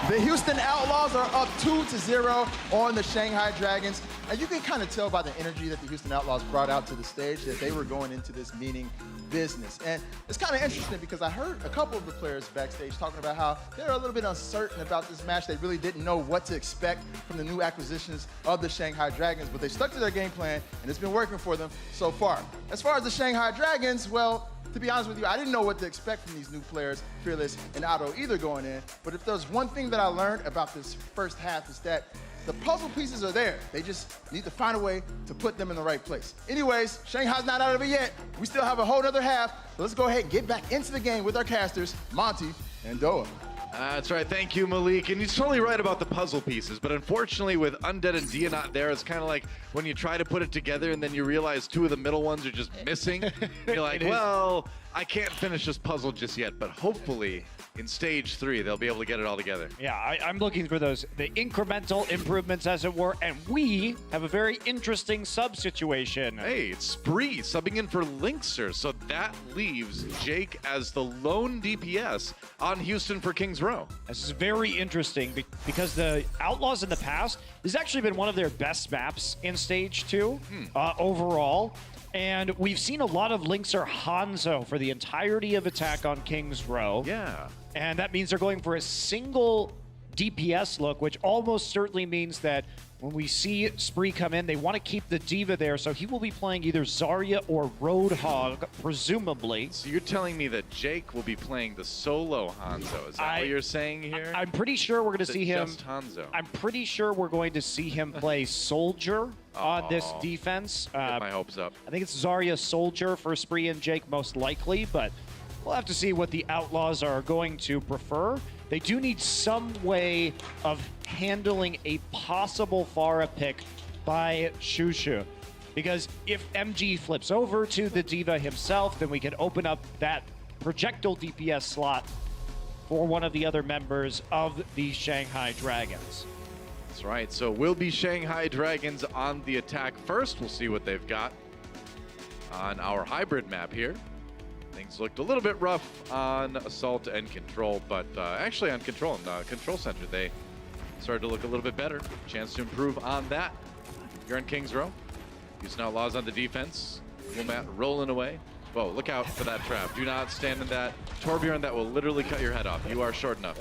[SPEAKER 1] The Houston Outlaws are up 2-0 on the Shanghai Dragons. And you can kind of tell by the energy that the Houston Outlaws brought out to the stage that they were going into this meaning business. And it's kind of interesting because I heard a couple of the players backstage talking about how they were a little bit uncertain about this match. They really didn't know what to expect from the new acquisitions of the Shanghai Dragons, but they stuck to their game plan, and it's been working for them so far. As far as the Shanghai Dragons, well, to be honest with you, I didn't know what to expect from these new players, Fearless and Otto, either going in. But if there's one thing that I learned about this first half is that the puzzle pieces are there. They just need to find a way to put them in the right place. Anyways, Shanghai's not out of it yet. We still have a whole other half. So let's go ahead and get back into the game with our casters, Monty and Doa.
[SPEAKER 9] That's right. Thank you, Malik. And he's totally right about the puzzle pieces. But unfortunately, with Undead and Dia not there, it's kind of like when you try to put it together and then you realize two of the middle ones are just missing. You're like, well, I can't finish this puzzle just yet. But hopefully, in stage 3, they'll be able to get it all together.
[SPEAKER 6] Yeah, I'm looking for the incremental improvements, as it were. And we have a very interesting sub situation.
[SPEAKER 9] Hey, it's Spree subbing in for Linkser. So that leaves Jake as the lone DPS on Houston for Kings Row.
[SPEAKER 6] This is very interesting because the Outlaws in the past, this has actually been one of their best maps in stage 2 overall. And we've seen a lot of Linkser Hanzo for the entirety of attack on Kings Row.
[SPEAKER 9] Yeah.
[SPEAKER 6] And that means they're going for a single DPS look, which almost certainly means that when we see Spree come in, they want to keep the Diva there, so he will be playing either Zarya or Roadhog, presumably.
[SPEAKER 9] So you're telling me that Jake will be playing the solo Hanzo? Is that what you're saying here?
[SPEAKER 6] I'm pretty sure we're going to see him.
[SPEAKER 9] Just Hanzo?
[SPEAKER 6] I'm pretty sure we're going to see him play Soldier on this defense.
[SPEAKER 9] Get my hopes up.
[SPEAKER 6] I think it's Zarya Soldier for Spree and Jake most likely, but we'll have to see what the Outlaws are going to prefer. They do need some way of handling a possible Pharah pick by Shushu. Because if MG flips over to the Diva himself, then we can open up that projectile DPS slot for one of the other members of the Shanghai Dragons.
[SPEAKER 9] That's right. So we'll be Shanghai Dragons on the attack first. We'll see what they've got on our hybrid map here. Things looked a little bit rough on Assault and Control, but actually on Control and Control Center, they started to look a little bit better. Chance to improve on that. You're in Kings Row. Houston Outlaws on the defense. Wilmat rolling away. Whoa, look out for that trap. Do not stand in that. Torbjorn, that will literally cut your head off. You are short enough.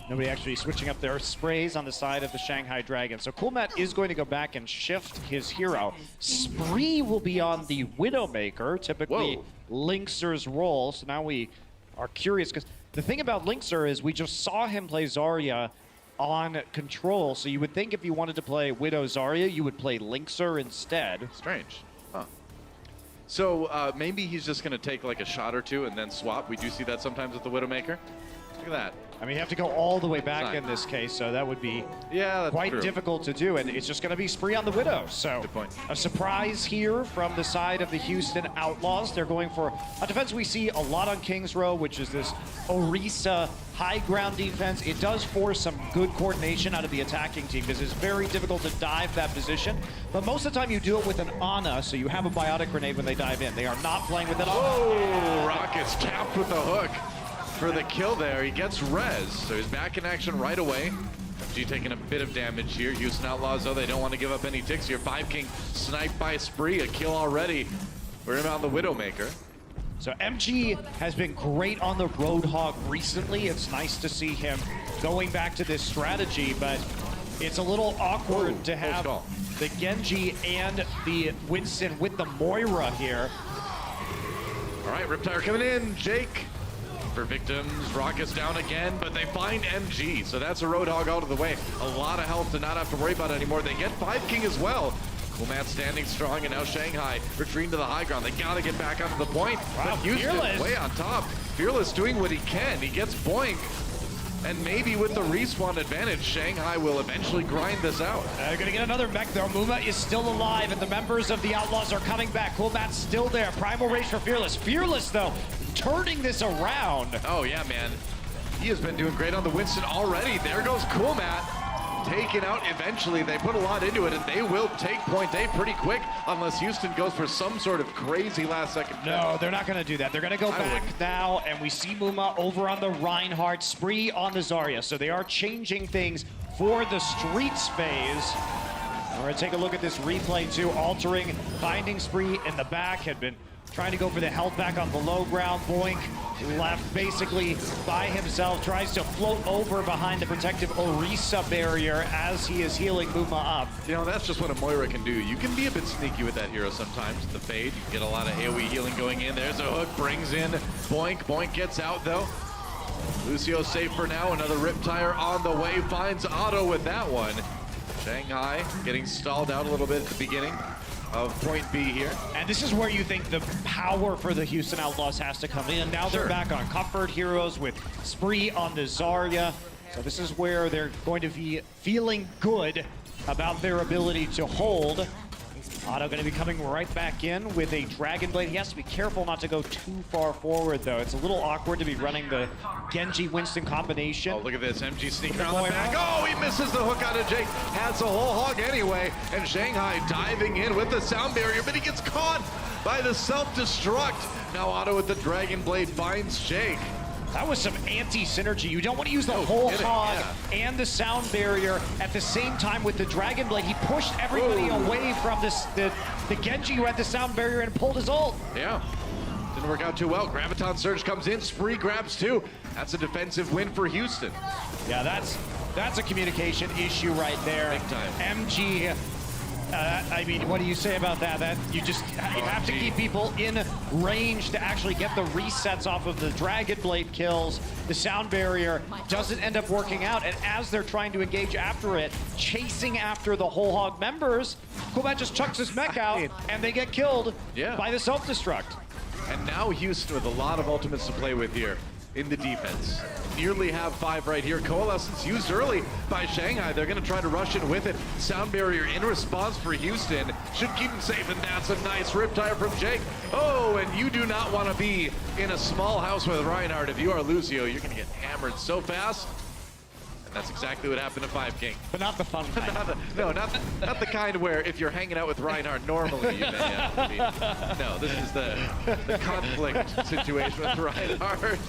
[SPEAKER 6] Nobody actually switching up their sprays on the side of the Shanghai Dragon. So Coolmat is going to go back and shift his hero. Spree will be on the Widowmaker, typically Linkser's role. So now we are curious, because the thing about Linkser is we just saw him play Zarya on Control. So you would think if you wanted to play Widow Zarya, you would play Linkser instead.
[SPEAKER 9] Strange. Huh. So maybe he's just going to take like a shot or two and then swap. We do see that sometimes with the Widowmaker. Look at that.
[SPEAKER 6] I mean, you have to go all the way back in this case, so that would be quite difficult to do, and it's just going to be Spree on the Widow. So a surprise here from the side of the Houston Outlaws. They're going for a defense we see a lot on Kings Row, which is this Orisa high ground defense. It does force some good coordination out of the attacking team because it's very difficult to dive that position. But most of the time you do it with an Ana, so you have a biotic grenade when they dive in. They are not playing with an Ana.
[SPEAKER 9] Oh, Rockets capped with a hook for the kill there. He gets res, so he's back in action right away. MG taking a bit of damage here. Houston Outlaws, though, they don't want to give up any ticks here. 5 King sniped by Spree, a kill already. We're him on the Widowmaker.
[SPEAKER 6] So MG has been great on the Roadhog recently. It's nice to see him going back to this strategy, but it's a little awkward to have the Genji and the Winston with the Moira here.
[SPEAKER 9] All right, Riptire coming in. Jake for victims. Rockets down again, but they find MG, so that's a Roadhog out of the way. A lot of health to not have to worry about anymore. They get 5 King as well. Coolmat standing strong, and now Shanghai retreating to the high ground. They gotta get back onto the point.
[SPEAKER 6] Wow,
[SPEAKER 9] but Houston
[SPEAKER 6] Fearless
[SPEAKER 9] way on top. Fearless doing what he can. He gets Boink. And maybe with the respawn advantage, Shanghai will eventually grind this out.
[SPEAKER 6] Gonna get another mech though. Muma is still alive, and the members of the Outlaws are coming back. Coolmat's still there. Primal Rage for Fearless. Fearless, though, turning this around.
[SPEAKER 9] Oh, yeah, man. He has been doing great on the Winston already. There goes Coolmat. taken out eventually. They put a lot into it, and they will take point A pretty quick unless Houston goes for some sort of crazy last-second.
[SPEAKER 6] No, they're not going to do that. They're going to go back now, and we see Muma over on the Reinhardt, Spree on the Zarya. So they are changing things for the Streets phase. We're going to take a look at this replay, too. Altering, finding Spree in the back, had been trying to go for the health back on the low ground. Boink left basically by himself, tries to float over behind the protective Orisa barrier as he is healing Muma up.
[SPEAKER 9] You know, that's just what a Moira can do. You can be a bit sneaky with that hero sometimes. The fade, you get a lot of AoE healing going in. There's a hook, brings in Boink. Boink gets out, though. Lucio safe for now. Another Riptire on the way. Finds Otto with that one. Shanghai getting stalled out a little bit at the beginning of point B here.
[SPEAKER 6] And this is where you think the power for the Houston Outlaws has to come in. Now they're back on comfort heroes with Spree on the Zarya. So this is where they're going to be feeling good about their ability to hold. Otto going to be coming right back in with a Dragon Blade. He has to be careful not to go too far forward, though. It's a little awkward to be running the Genji-Winston combination.
[SPEAKER 9] Oh, look at this. MG sneaking around the back. Oh, he misses the hook out of Jake. Has a whole hog anyway. And Shanghai diving in with the sound barrier, but he gets caught by the self-destruct. Now Otto with the Dragon Blade finds Jake.
[SPEAKER 6] That was some anti-synergy. You don't want to use the whole hog and the sound barrier at the same time with the Dragon Blade. He pushed everybody away from the Genji who had the sound barrier and pulled his ult.
[SPEAKER 9] Yeah, didn't work out too well. Graviton Surge comes in, Spree grabs two. That's a defensive win for Houston.
[SPEAKER 6] Yeah, that's a communication issue right there.
[SPEAKER 9] Big time.
[SPEAKER 6] MG, I mean, what do you say about that? That you have to keep people in range to actually get the resets off of the Dragon Blade kills. The sound barrier doesn't end up working out, and as they're trying to engage after it, chasing after the whole hog members, Kubat just chucks his mech out, and they get killed by the self-destruct.
[SPEAKER 9] And now Houston with a lot of ultimates to play with here in the defense. Nearly have 5 right here. Coalescence used early by Shanghai. They're going to try to rush in with it. Sound barrier in response for Houston. Should keep him safe, and that's a nice Riptire from Jake. Oh, and you do not want to be in a small house with Reinhardt. If you are Lucio, you're going to get hammered so fast. And that's exactly what happened to 5 King.
[SPEAKER 6] But not the fun kind.
[SPEAKER 9] not the kind where if you're hanging out with Reinhardt normally, you may have to be. No, this is the conflict situation with Reinhardt.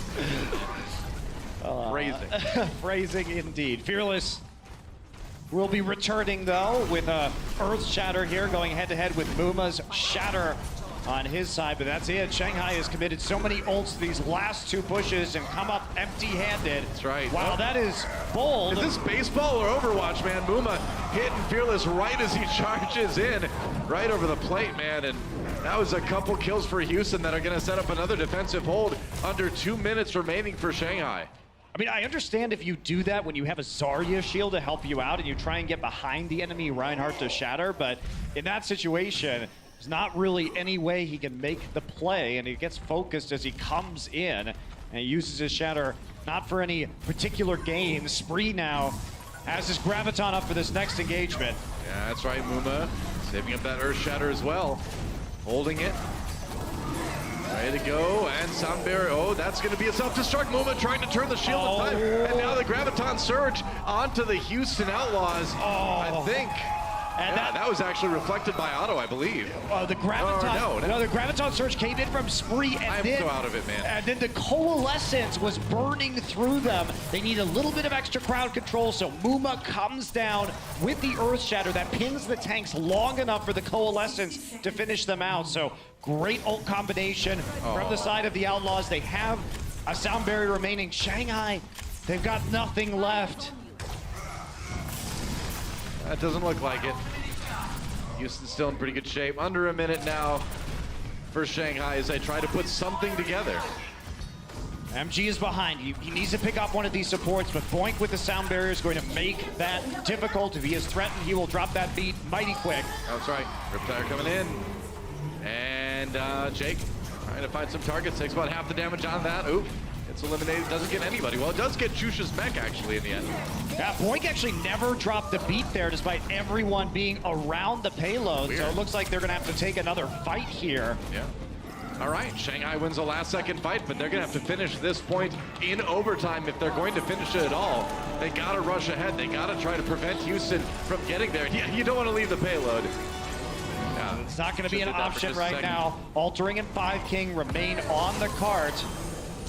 [SPEAKER 9] Phrasing.
[SPEAKER 6] Phrasing indeed. Fearless will be returning though with a Earth Shatter here, going head to head with Muma's Shatter on his side, but that's it. Shanghai has committed so many ults to these last 2 pushes and come up empty-handed.
[SPEAKER 9] That's right.
[SPEAKER 6] Wow, that is bold.
[SPEAKER 9] Is this baseball or Overwatch, man? Muma hitting Fearless right as he charges in, right over the plate, man, and that was a couple kills for Houston that are going to set up another defensive hold under 2 minutes remaining for Shanghai.
[SPEAKER 6] I mean, I understand if you do that when you have a Zarya shield to help you out and you try and get behind the enemy Reinhardt to shatter, but in that situation, there's not really any way he can make the play, and he gets focused as he comes in, and he uses his shatter not for any particular gain. Spree now has his Graviton up for this next engagement.
[SPEAKER 9] Yeah, that's right, Muma saving up that Earth Shatter as well, holding it. Ready to go, and sound barrier. Oh, that's going to be a self-destruct. Muma trying to turn the shield in time, and now the Graviton Surge onto the Houston Outlaws. I think. And that was actually reflected by Otto, I believe.
[SPEAKER 6] The Graviton, no, the Graviton Surge came in from Spree, and
[SPEAKER 9] I'm so out of it, man.
[SPEAKER 6] And then the Coalescence was burning through them. They need a little bit of extra crowd control, so Muma comes down with the Earth Shatter that pins the tanks long enough for the Coalescence to finish them out. So great ult combination from the side of the Outlaws. They have a sound barrier remaining. Shanghai, they've got nothing left.
[SPEAKER 9] That doesn't look like it. Houston's still in pretty good shape. Under a minute now for Shanghai as they try to put something together.
[SPEAKER 6] MG is behind. He needs to pick up one of these supports, but Boink with the sound barrier is going to make that difficult. If he is threatened, he will drop that beat mighty quick.
[SPEAKER 9] That's right. Riptire coming in. And Jake trying to find some targets. Takes about half the damage on that. Oop. It's eliminated. Doesn't get anybody. Well, it does get Jusha's mech, actually, in the end.
[SPEAKER 6] Yeah, Boink actually never dropped the beat there, despite everyone being around the payload. Weird. So it looks like they're going to have to take another fight here.
[SPEAKER 9] Yeah. All right, Shanghai wins the last second fight, but they're gonna have to finish this point in overtime if they're going to finish it at all. They gotta rush ahead. They gotta try to prevent Houston from getting there. Yeah, you don't want to leave the payload. Yeah,
[SPEAKER 6] it's not going to be an option right now. Altering and 5 King remain on the cart.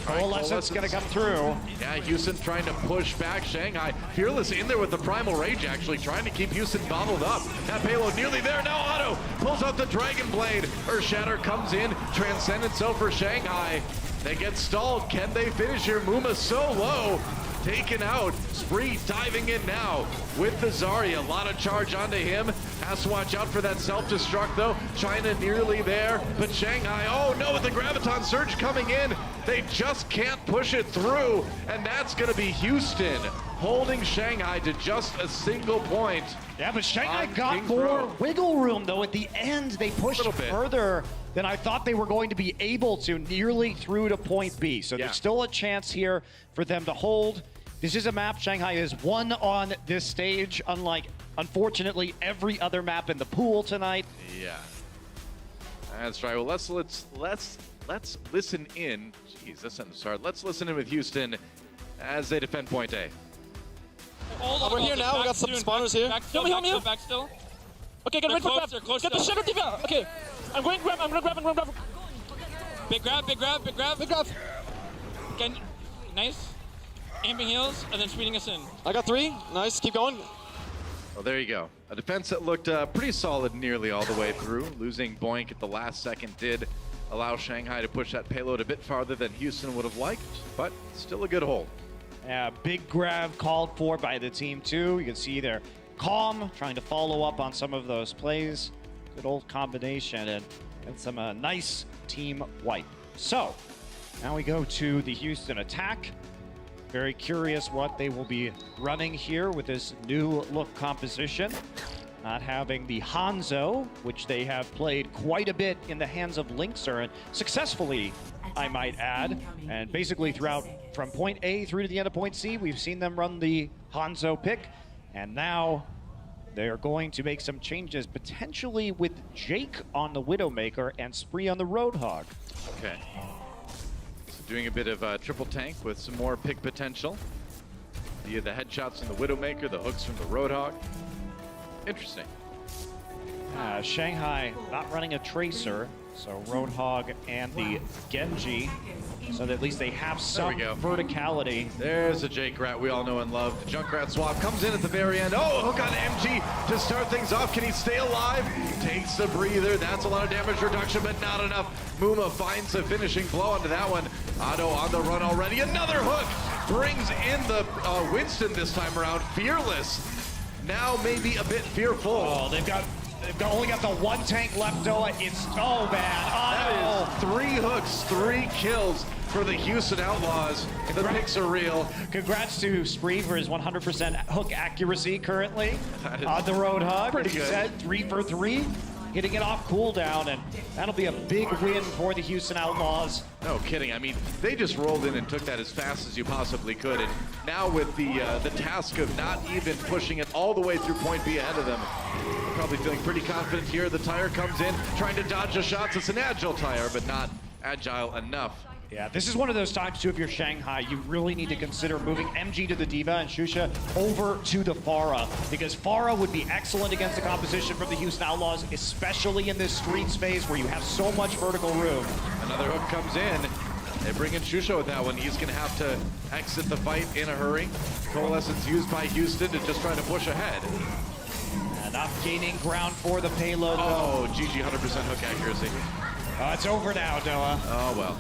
[SPEAKER 6] Coalescence going to come through.
[SPEAKER 9] Yeah, Houston trying to push back Shanghai. Fearless in there with the Primal Rage, actually, trying to keep Houston bottled up. That payload nearly there. Now Otto pulls out the Dragon Blade. Earthshatter comes in. Transcendence over Shanghai. They get stalled. Can they finish here? Muma so low. Taken out. Spree diving in now with the Zarya. A lot of charge onto him. Has to watch out for that self-destruct though. China nearly there, but Shanghai, oh no, with the Graviton Surge coming in, they just can't push it through, and that's gonna be Houston holding Shanghai to just a single point.
[SPEAKER 6] Yeah, but Shanghai got more wiggle room though at the end. They pushed further than I thought they were going to be able to, nearly through to point B. So there's still a chance here for them to hold. This is a map Shanghai has won on this stage, unlike, unfortunately, every other map in the pool tonight.
[SPEAKER 9] Yeah, that's right. Well, let's listen in. Jeez, this sentence started. Let's listen in with Houston as they defend point A.
[SPEAKER 11] We're here now. We got some spawners here.
[SPEAKER 12] Help me. Back still.
[SPEAKER 14] Okay, get ready for grab. Get the Shadow Diva. Okay, I'm going grab. I'm gonna grab.
[SPEAKER 12] Big grab. Okay, nice. Aiming heals and then speeding us in.
[SPEAKER 11] I got 3. Nice. Keep going.
[SPEAKER 9] Well, there you go. A defense that looked pretty solid nearly all the way through. Losing Boink at the last second did allow Shanghai to push that payload a bit farther than Houston would have liked, but still a good hold.
[SPEAKER 6] Yeah, big grab called for by the team too. You can see they're calm, trying to follow up on some of those plays. Good old combination and some nice team wipe. So now we go to the Houston attack. Very curious what they will be running here with this new look composition. Not having the Hanzo, which they have played quite a bit in the hands of Linkser, and successfully, I might add. And basically throughout, from point A through to the end of point C, we've seen them run the Hanzo pick. And now they're going to make some changes, potentially with Jake on the Widowmaker and Spree on the Roadhog.
[SPEAKER 9] Okay. Doing a bit of triple tank with some more pick potential via the headshots from the Widowmaker, the hooks from the Roadhog. Interesting.
[SPEAKER 6] Shanghai not running a Tracer, so Roadhog and the Genji, so that at least they have some verticality.
[SPEAKER 9] There's a Junkrat we all know and love. The Junkrat swap comes in at the very end. Oh, hook on MG to start things off. Can he stay alive? Takes the breather. That's a lot of damage reduction, but not enough. Muma finds a finishing blow onto that one. Otto on the run already. Another hook brings in the Winston this time around. Fearless. Now maybe a bit fearful.
[SPEAKER 6] Oh, they've only got the 1 tank left, Noah. It's so bad.
[SPEAKER 9] That is 3 hooks, 3 kills for the Houston Outlaws. The picks are real.
[SPEAKER 6] Congrats to Spree for his 100% hook accuracy currently on the Roadhog.
[SPEAKER 9] Pretty good.
[SPEAKER 6] Said 3 for 3, getting it off cooldown, and that'll be a big win for the Houston Outlaws.
[SPEAKER 9] No kidding. I mean, they just rolled in and took that as fast as you possibly could. And now with the task of not even pushing it all the way through point B ahead of them, they're probably feeling pretty confident here. The Tire comes in, trying to dodge the shots. It's an agile Tire, but not agile enough.
[SPEAKER 6] Yeah, this is one of those times, too, if you're Shanghai, you really need to consider moving MG to the D.Va and Shusha over to the Pharah, because Pharah would be excellent against the composition from the Houston Outlaws, especially in this street space where you have so much vertical room.
[SPEAKER 9] Another hook comes in. They bring in Shusha with that one. He's going to have to exit the fight in a hurry. Coalescence used by Houston to just try to push ahead.
[SPEAKER 6] Not gaining ground for the payload.
[SPEAKER 9] Oh, GG 100% hook accuracy.
[SPEAKER 6] It's over now, Noah.
[SPEAKER 9] Oh, well.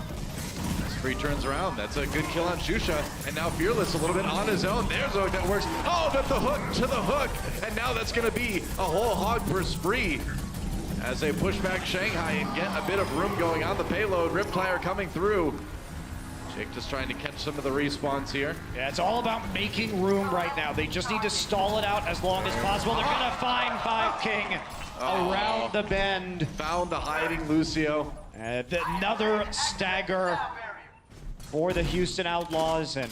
[SPEAKER 9] Spree turns around. That's a good kill on Shusha. And now Fearless a little bit on his own. There's a hook that works. Oh, but the hook to the hook. And now that's going to be a whole hog for Spree as they push back Shanghai and get a bit of room going on the payload. Riptire coming through. Jake just trying to catch some of the respawns here.
[SPEAKER 6] Yeah, it's all about making room right now. They just need to stall it out as long as possible. They're going to find 5 King around the bend.
[SPEAKER 9] Found the hiding Lucio.
[SPEAKER 6] Another stagger for the Houston Outlaws, and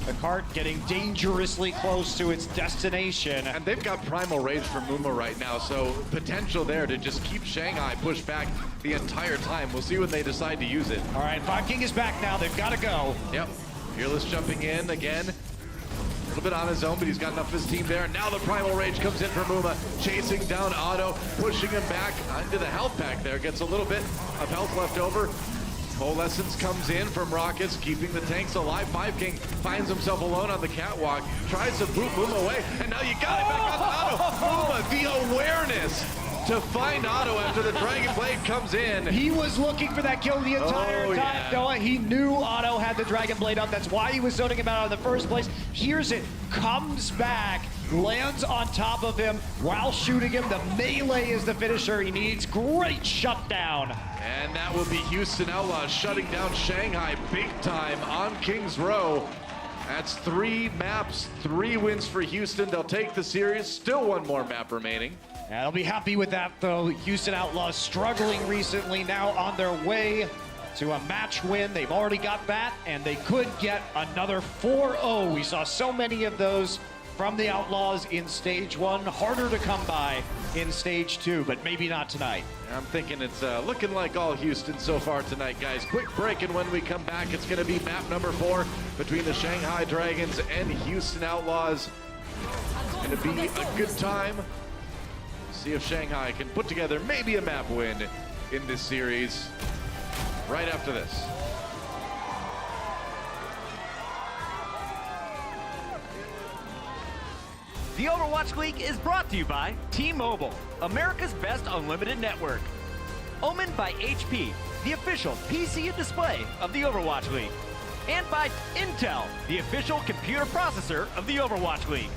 [SPEAKER 6] The cart getting dangerously close to its destination.
[SPEAKER 9] And they've got Primal Rage from Muma right now, so potential there to just keep Shanghai pushed back the entire time. We'll see when they decide to use it.
[SPEAKER 6] All right, Five King is back now. They've got to go.
[SPEAKER 9] Yep. Fearless jumping in again. A little bit on his own, but he's got enough of his team there. Now the Primal Rage comes in for Muma, chasing down Otto, pushing him back into the health pack there. Gets a little bit of health left over. Coalescence comes in from Rockets, keeping the tanks alive. Five King finds himself alone on the catwalk, tries to boot Muma away, and now you got it back on Otto. Muma, the awareness to find Otto after the Dragon Blade comes in.
[SPEAKER 6] He was looking for that kill the entire time,
[SPEAKER 9] yeah.
[SPEAKER 6] Noah. He knew Otto had the Dragon Blade up. That's why he was zoning him out in the first place. Hears it, comes back, lands on top of him while shooting him. The melee is the finisher he needs. Great shutdown.
[SPEAKER 9] And that will be Houston Outlaws shutting down Shanghai big time on Kings Row. That's 3 maps, 3 wins for Houston. They'll take the series. Still one more map remaining.
[SPEAKER 6] Yeah, they'll be happy with that, though. Houston Outlaws struggling recently, now on their way to a match win. They've already got that, and they could get another 4-0. We saw so many of those from the Outlaws in Stage 1. Harder to come by in Stage 2, but maybe not tonight.
[SPEAKER 9] I'm thinking it's looking like all Houston so far tonight, guys. Quick break, and when we come back, it's going to be map number 4 between the Shanghai Dragons and Houston Outlaws. It's going to be a good time. See if Shanghai can put together maybe a map win in this series right after this.
[SPEAKER 10] The Overwatch League is brought to you by T-Mobile, America's best unlimited network. Omen by HP, the official PC and display of the Overwatch League. And by Intel, the official computer processor of the Overwatch League.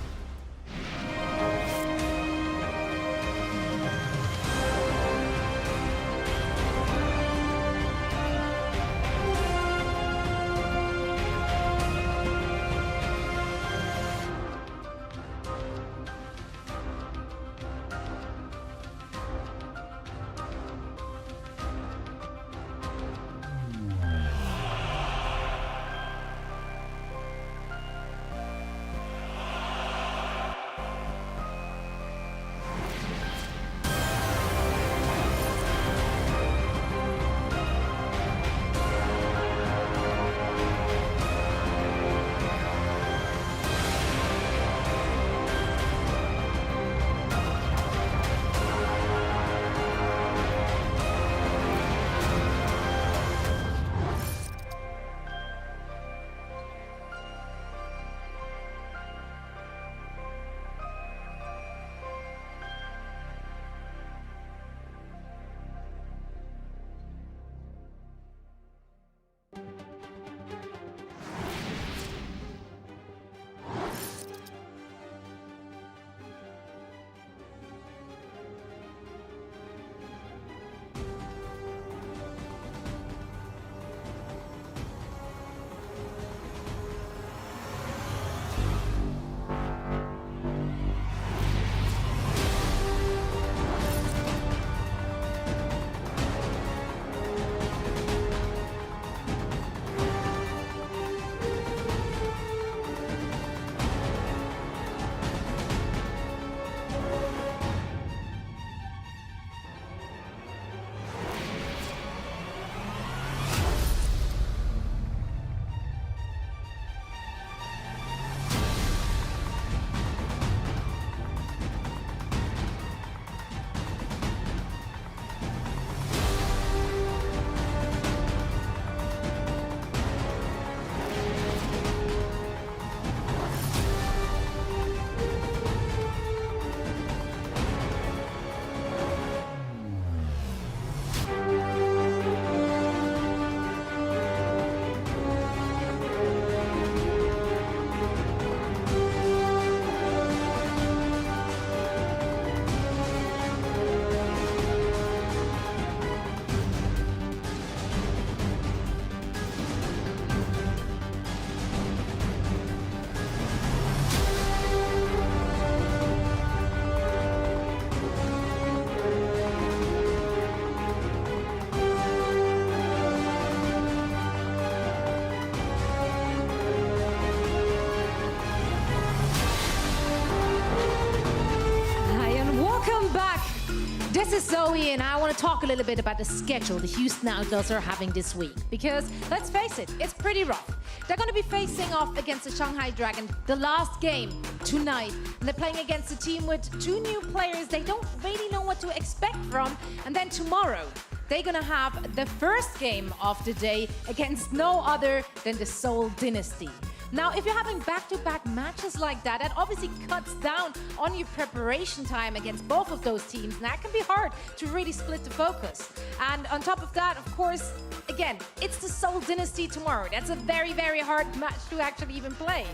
[SPEAKER 4] is Zoe, and I want to talk a little bit about the schedule the Houston Outlaws are having this week. Because, let's face it, it's pretty rough. They're going to be facing off against the Shanghai Dragon, the last game tonight. And they're playing against a team with 2 new players they don't really know what to expect from. And then tomorrow, they're going to have the first game of the day against no other than the Seoul Dynasty. Now, if you're having back-to-back matches like that, that obviously cuts down on your preparation time against both of those teams, and that can be hard to really split the focus. And on top of that, of course, again, it's the Seoul Dynasty tomorrow. That's a very, very hard match to actually even play,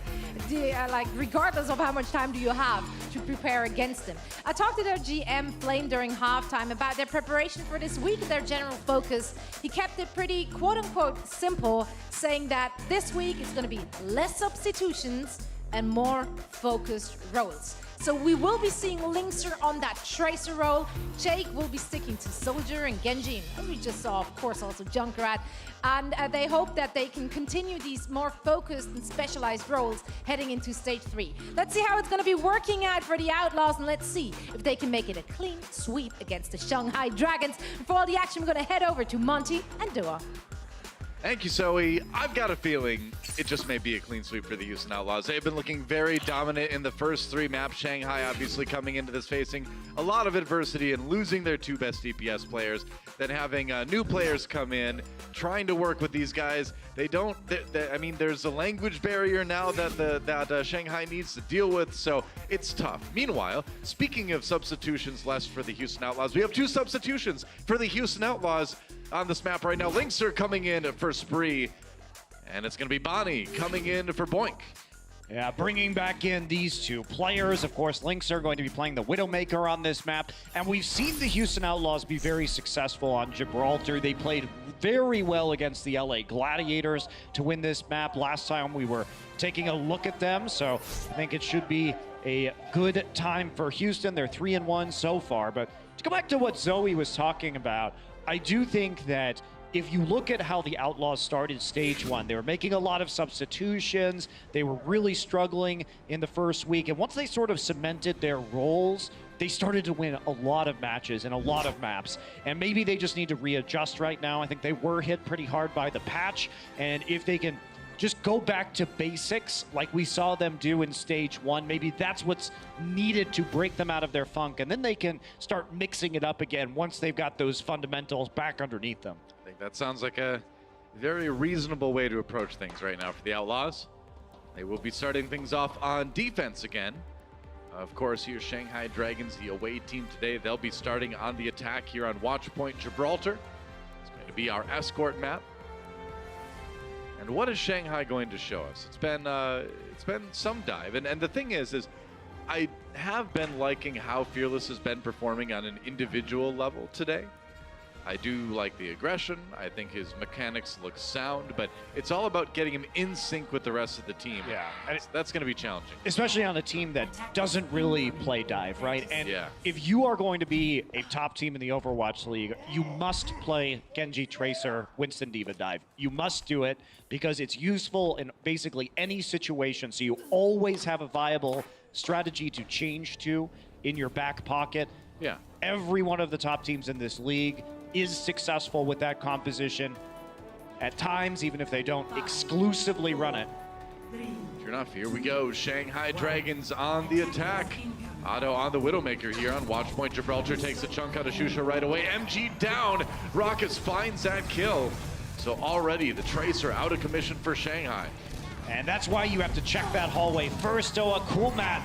[SPEAKER 4] like regardless of how much time do you have to prepare against them. I talked to their GM, Flame, during halftime about their preparation for this week, their general focus. He kept it pretty, quote-unquote, simple, saying that this week it's going to be less substitutions and more focused roles. So we will be seeing Linkser on that Tracer role. Jake will be sticking to Soldier and Genji, and we just saw, of course, also Junkrat. And they hope that they can continue these more focused and specialized roles heading into Stage 3. Let's see how it's going to be working out for the Outlaws, and let's see if they can make it a clean sweep against the Shanghai Dragons. And for all the action, we're going to head over to Monty and Dua.
[SPEAKER 9] Thank you, Zoe. I've got a feeling it just may be a clean sweep for the Houston Outlaws. They've been looking very dominant in the first 3 maps. Shanghai obviously coming into this facing a lot of adversity and losing their 2 best DPS players. Then having new players come in, trying to work with these guys. I mean, there's a language barrier now that Shanghai needs to deal with, so it's tough. Meanwhile, speaking of substitutions less for the Houston Outlaws, we have 2 substitutions for the Houston Outlaws on this map right now. Linkser coming in for Spree, and it's going to be Bonnie coming in for Boink.
[SPEAKER 6] Yeah, bringing back in these 2 players. Of course, Linkser going to be playing the Widowmaker on this map, and we've seen the Houston Outlaws be very successful on Gibraltar. They played very well against the LA Gladiators to win this map. Last time we were taking a look at them, so I think it should be a good time for Houston. They're 3-1 so far, but to go back to what Zoe was talking about, I do think that if you look at how the Outlaws started Stage 1, they were making a lot of substitutions. They were really struggling in the first week. And once they sort of cemented their roles, they started to win a lot of matches and a lot of maps. And maybe they just need to readjust right now. I think they were hit pretty hard by the patch. And if they can just go back to basics like we saw them do in Stage 1. Maybe that's what's needed to break them out of their funk, and then they can start mixing it up again once they've got those fundamentals back underneath them.
[SPEAKER 9] I think that sounds like a very reasonable way to approach things right now for the Outlaws. They will be starting things off on defense again. Of course, here's Shanghai Dragons, the away team today. They'll be starting on the attack here on Watchpoint Gibraltar. It's going to be our escort map. And what is Shanghai going to show us? It's been some dive, and the thing is I have been liking how Fearless has been performing on an individual level today. I do like the aggression. I think his mechanics look sound, but it's all about getting him in sync with the rest of the team.
[SPEAKER 6] Yeah,
[SPEAKER 9] that's going to be challenging,
[SPEAKER 6] especially on a team that doesn't really play dive, right? And if you are going to be a top team in the Overwatch League, you must play Genji, Tracer, Winston, Diva dive. You must do it because it's useful in basically any situation. So you always have a viable strategy to change to in your back pocket.
[SPEAKER 9] Yeah.
[SPEAKER 6] Every one of the top teams in this league is successful with that composition at times, even if they don't exclusively run it.
[SPEAKER 9] Sure enough, here we go. Shanghai Dragons on the attack. Otto on the Widowmaker here on Watchpoint Gibraltar, takes a chunk out of Shusha right away. MG down. Raucus finds that kill. So already the Tracer out of commission for Shanghai.
[SPEAKER 6] And that's why you have to check that hallway first. Oh, a cool mat.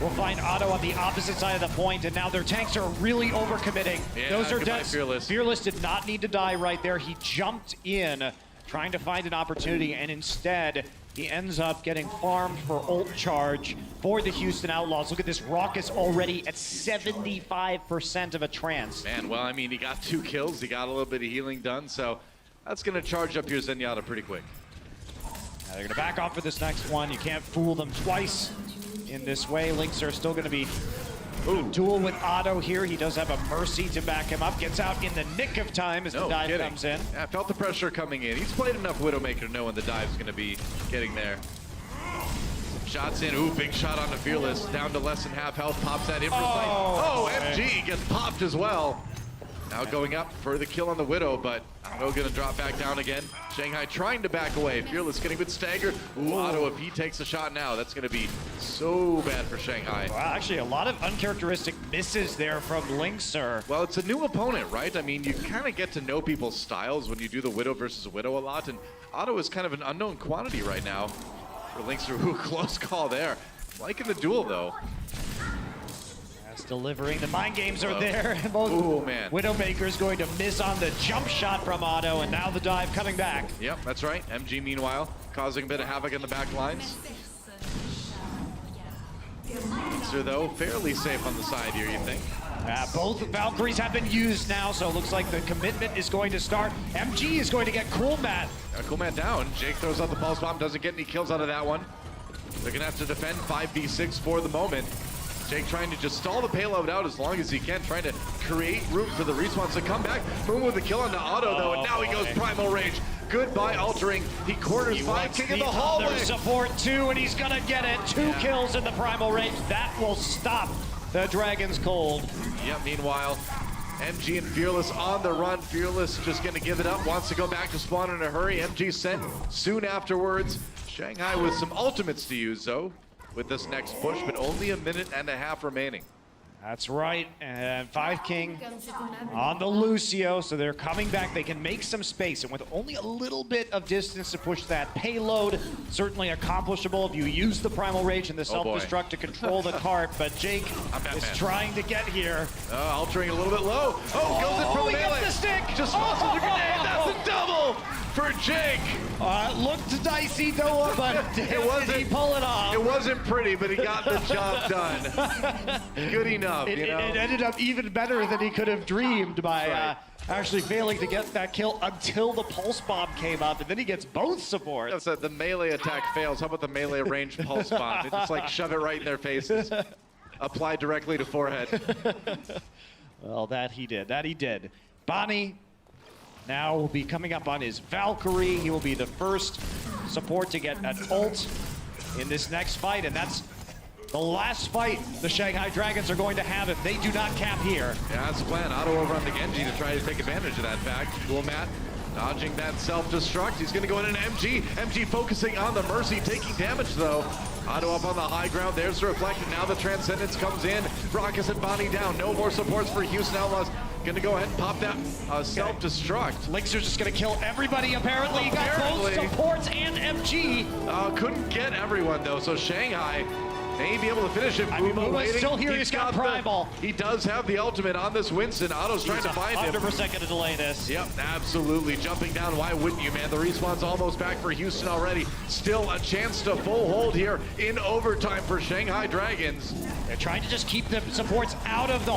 [SPEAKER 6] We'll find Otto on the opposite side of the point, and now their tanks are really overcommitting.
[SPEAKER 9] Yeah,
[SPEAKER 6] those are dead.
[SPEAKER 9] Fearless.
[SPEAKER 6] Fearless did not need to die right there. He jumped in, trying to find an opportunity, and instead, he ends up getting farmed for ult charge for the Houston Outlaws. Look at this, Raucus already at 75% of a trance.
[SPEAKER 9] Man, well, I mean, he got 2 kills. He got a little bit of healing done, so that's going to charge up your Zenyatta pretty quick.
[SPEAKER 6] Now they're going to back off for this next one. You can't fool them twice in this way. Linkser still going to be duel with Otto here. He does have a Mercy to back him up. Gets out in the nick of time as the dive comes in.
[SPEAKER 9] Yeah, I felt the pressure coming in. He's played enough Widowmaker to know when the dive's going to be getting there. Shots in. Ooh, big shot on the Fearless. Down to less than half health. Pops that in for sight. Oh, MG gets popped as well. Now going up for the kill on the Widow, but Otto gonna drop back down again. Shanghai trying to back away. Fearless getting a bit staggered. Ooh, Otto, if he takes a shot now, that's gonna be so bad for Shanghai.
[SPEAKER 6] Wow, actually a lot of uncharacteristic misses there from Linkser.
[SPEAKER 9] Well, it's a new opponent, right? I mean, you kind of get to know people's styles when you do the Widow versus Widow a lot, and Otto is kind of an unknown quantity right now for Linkser. Ooh, close call there. Liking the duel, though.
[SPEAKER 6] That's delivering. The mind games are there. Both
[SPEAKER 9] Ooh, man.
[SPEAKER 6] Widowmaker's going to miss on the jump shot from Otto, and now the dive coming back.
[SPEAKER 9] Yep, that's right. MG, meanwhile, causing a bit of havoc in the back lines. Linkser, though, fairly safe on the side here, you think?
[SPEAKER 6] Both Valkyries have been used now, so it looks like the commitment is going to start. MG is going to get Cool Mat.
[SPEAKER 9] Cool Mat down. Jake throws out the pulse bomb, doesn't get any kills out of that one. They're gonna have to defend 5v6 for the moment. Jake trying to just stall the payload out as long as he can, trying to create room for the respawns to come back. Boom with the kill on the Otto, though, and now he goes Primal Rage. Goodbye altering. He corners 5King in the hallway.
[SPEAKER 6] Other support too, and he's gonna get it. Two kills in the Primal Rage. That will stop the Dragon's Cold.
[SPEAKER 9] Yep, meanwhile, MG and Fearless on the run. Fearless just gonna give it up, wants to go back to spawn in a hurry. MG sent soon afterwards. Shanghai with some ultimates to use, though, with this next push, but only a minute and a half remaining.
[SPEAKER 6] That's right, and 5King on the Lucio, so they're coming back. They can make some space, and with only a little bit of distance to push that payload, certainly accomplishable if you use the Primal Rage and the self-destruct to control the cart, but Jake is trying to get here.
[SPEAKER 9] Altering a little bit low. Oh, goes in from
[SPEAKER 6] he
[SPEAKER 9] melee.
[SPEAKER 6] gets the stick!
[SPEAKER 9] Just muscles the grenade, that's a double for Jake!
[SPEAKER 6] Looked dicey, Noah, but did he pull it off?
[SPEAKER 9] It wasn't pretty, but he got the job done. Good enough,
[SPEAKER 6] It
[SPEAKER 9] you know?
[SPEAKER 6] ended up even better than he could have dreamed by actually failing to get that kill until the pulse bomb came up, and then he gets both supports.
[SPEAKER 9] That's it. The melee attack fails. How about the melee range pulse bomb? They just like shove it right in their faces. Apply directly to forehead.
[SPEAKER 6] Well, that he did. Bonnie now will be coming up on his Valkyrie. He will be the first support to get an ult in this next fight, and that's the last fight the Shanghai Dragons are going to have if they do not cap here.
[SPEAKER 9] Yeah, that's the plan. Otto over on the Genji to try to take advantage of that fact. Cool Mat dodging that self-destruct. He's going to go in an MG. MG focusing on the Mercy, taking damage though. Otto up on the high ground. There's the reflection. Now the Transcendence comes in. Rockus and Bonnie down. No more supports for Houston Outlaws. Going to go ahead and pop that self-destruct.
[SPEAKER 6] Linkser's just going to kill everybody, apparently. He got both supports and MG.
[SPEAKER 9] Couldn't get everyone, though, so Shanghai may be able to finish it.
[SPEAKER 6] Muma's still here. He's got Primal.
[SPEAKER 9] He does have the ultimate on this Winston. Otto's trying to find him.
[SPEAKER 6] 100% going to delay this.
[SPEAKER 9] Yep, absolutely. Jumping down. Why wouldn't you, man? The respawn's almost back for Houston already. Still a chance to full hold here in overtime for Shanghai Dragons.
[SPEAKER 6] They're trying to just keep the supports out of the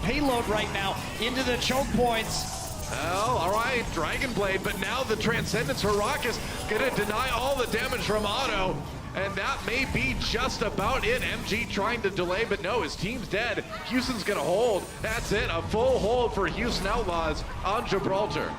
[SPEAKER 6] payload right now into the choke points.
[SPEAKER 9] Well, all right, Dragon Blade, but now the Transcendence for Rockus gonna deny all the damage from Otto. And that may be just about it. MG trying to delay, but no, his team's dead. Houston's gonna hold. That's it, a full hold for Houston Outlaws on Gibraltar.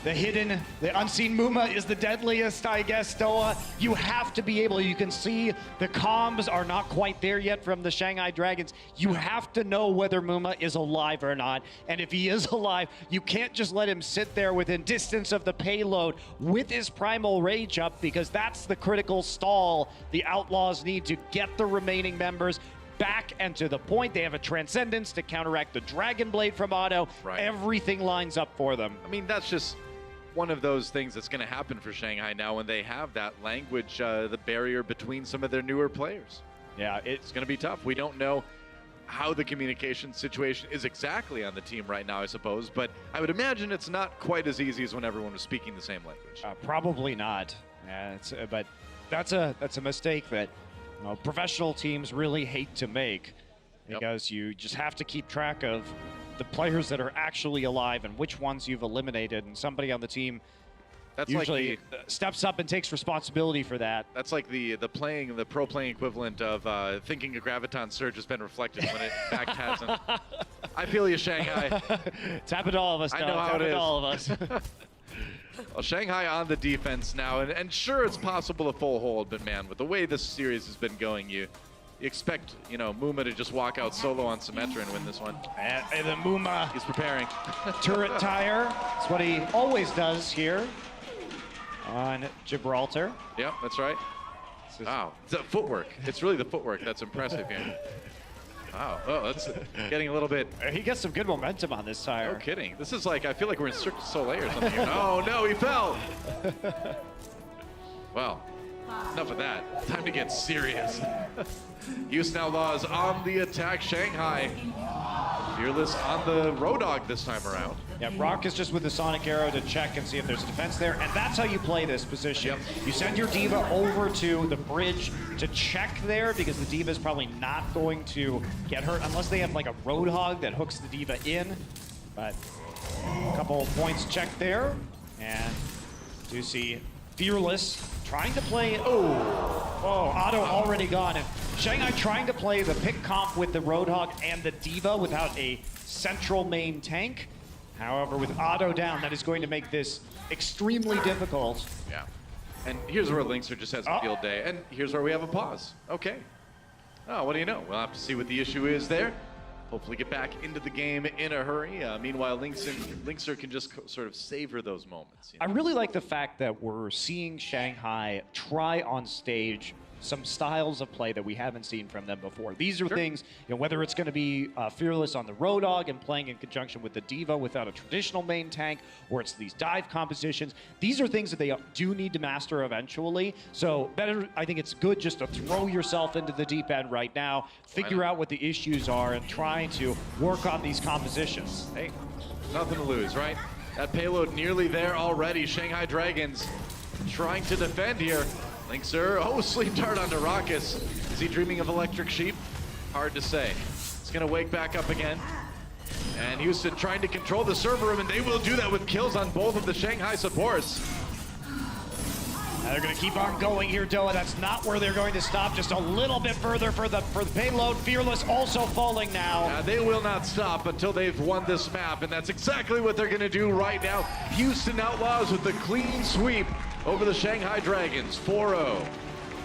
[SPEAKER 6] The unseen Muma is the deadliest, I guess, Noah. You have to be able, you can see the comms are not quite there yet from the Shanghai Dragons. You have to know whether Muma is alive or not. And if he is alive, you can't just let him sit there within distance of the payload with his Primal Rage up, because that's the critical stall the Outlaws need to get the remaining members back and to the point. They have a Transcendence to counteract the Dragon Blade from Otto.
[SPEAKER 9] Right.
[SPEAKER 6] Everything lines up for them.
[SPEAKER 9] I mean, that's just one of those things that's going to happen for Shanghai now when they have that language, the barrier between some of their newer players.
[SPEAKER 6] Yeah,
[SPEAKER 9] it's going to be tough. We don't know how the communication situation is exactly on the team right now, I suppose, but I would imagine it's not quite as easy as when everyone was speaking the same language.
[SPEAKER 6] Probably not. But that's a mistake that professional teams really hate to make, because you just have to keep track of the players that are actually alive and which ones you've eliminated, and somebody on the team usually steps up and takes responsibility for that.
[SPEAKER 9] That's like the pro playing equivalent of thinking a graviton surge has been reflected when it back hasn't. I feel you, Shanghai.
[SPEAKER 6] It's happened to all of us.
[SPEAKER 9] I know how it is.
[SPEAKER 6] All of us.
[SPEAKER 9] Well, Shanghai on the defense now, and sure, it's possible to full hold, but man, with the way this series has been going, you You expect, you know, Muma to just walk out solo on Symmetra and win this one.
[SPEAKER 6] And the Muma.
[SPEAKER 9] He's preparing.
[SPEAKER 6] Turret tire. That's what he always does here on Gibraltar.
[SPEAKER 9] Yep, that's right. Wow, it's that footwork. It's really the footwork that's impressive here. Wow, oh, that's getting a little bit.
[SPEAKER 6] He gets some good momentum on this tire.
[SPEAKER 9] No kidding. This is like, I feel like we're in Cirque du Soleil or something here. Oh no, he fell. Well, enough of that. Time to get serious. Houston Outlaws on the attack. Shanghai fearless on the Road Dogg this time around.
[SPEAKER 6] Yeah, Brock is just with the Sonic Arrow to check and see if there's a defense there, and that's how you play this position. Yep. You send your D.Va over to the bridge to check there, because the D.Va is probably not going to get hurt unless they have like a Roadhog that hooks the D.Va in. But a couple points checked there, and do see Fearless trying to play. Oh, Otto already gone. And Shanghai trying to play the pick comp with the Roadhog and the D.Va without a central main tank. However, with Otto down, that is going to make this extremely difficult.
[SPEAKER 9] Yeah. And here's where Linkser just has a field day. And here's where we have a pause. Okay. Oh, what do you know? We'll have to see what the issue is there. Hopefully get back into the game in a hurry. Meanwhile, Linkser can just sort of savor those moments. You know?
[SPEAKER 6] I really like the fact that we're seeing Shanghai try on stage some styles of play that we haven't seen from them before. These are things, you know, whether it's going to be Fearless on the Road Dogg and playing in conjunction with the D.Va without a traditional main tank, or it's these dive compositions. These are things that they do need to master eventually. So better, I think it's good just to throw yourself into the deep end right now, figure out what the issues are, and try to work on these compositions.
[SPEAKER 9] Hey, nothing to lose, right? That payload nearly there already. Shanghai Dragons trying to defend here. Linkser, sleep dart onto Raucus. Is he dreaming of Electric Sheep? Hard to say. It's gonna wake back up again. And Houston trying to control the server room, and they will do that with kills on both of the Shanghai supports.
[SPEAKER 6] Now they're gonna keep on going here, Doa. That's not where they're going to stop. Just a little bit further for the payload. Fearless also falling now.
[SPEAKER 9] They will not stop until they've won this map, and that's exactly what they're gonna do right now. Houston Outlaws with the clean sweep over the Shanghai Dragons, 4-0.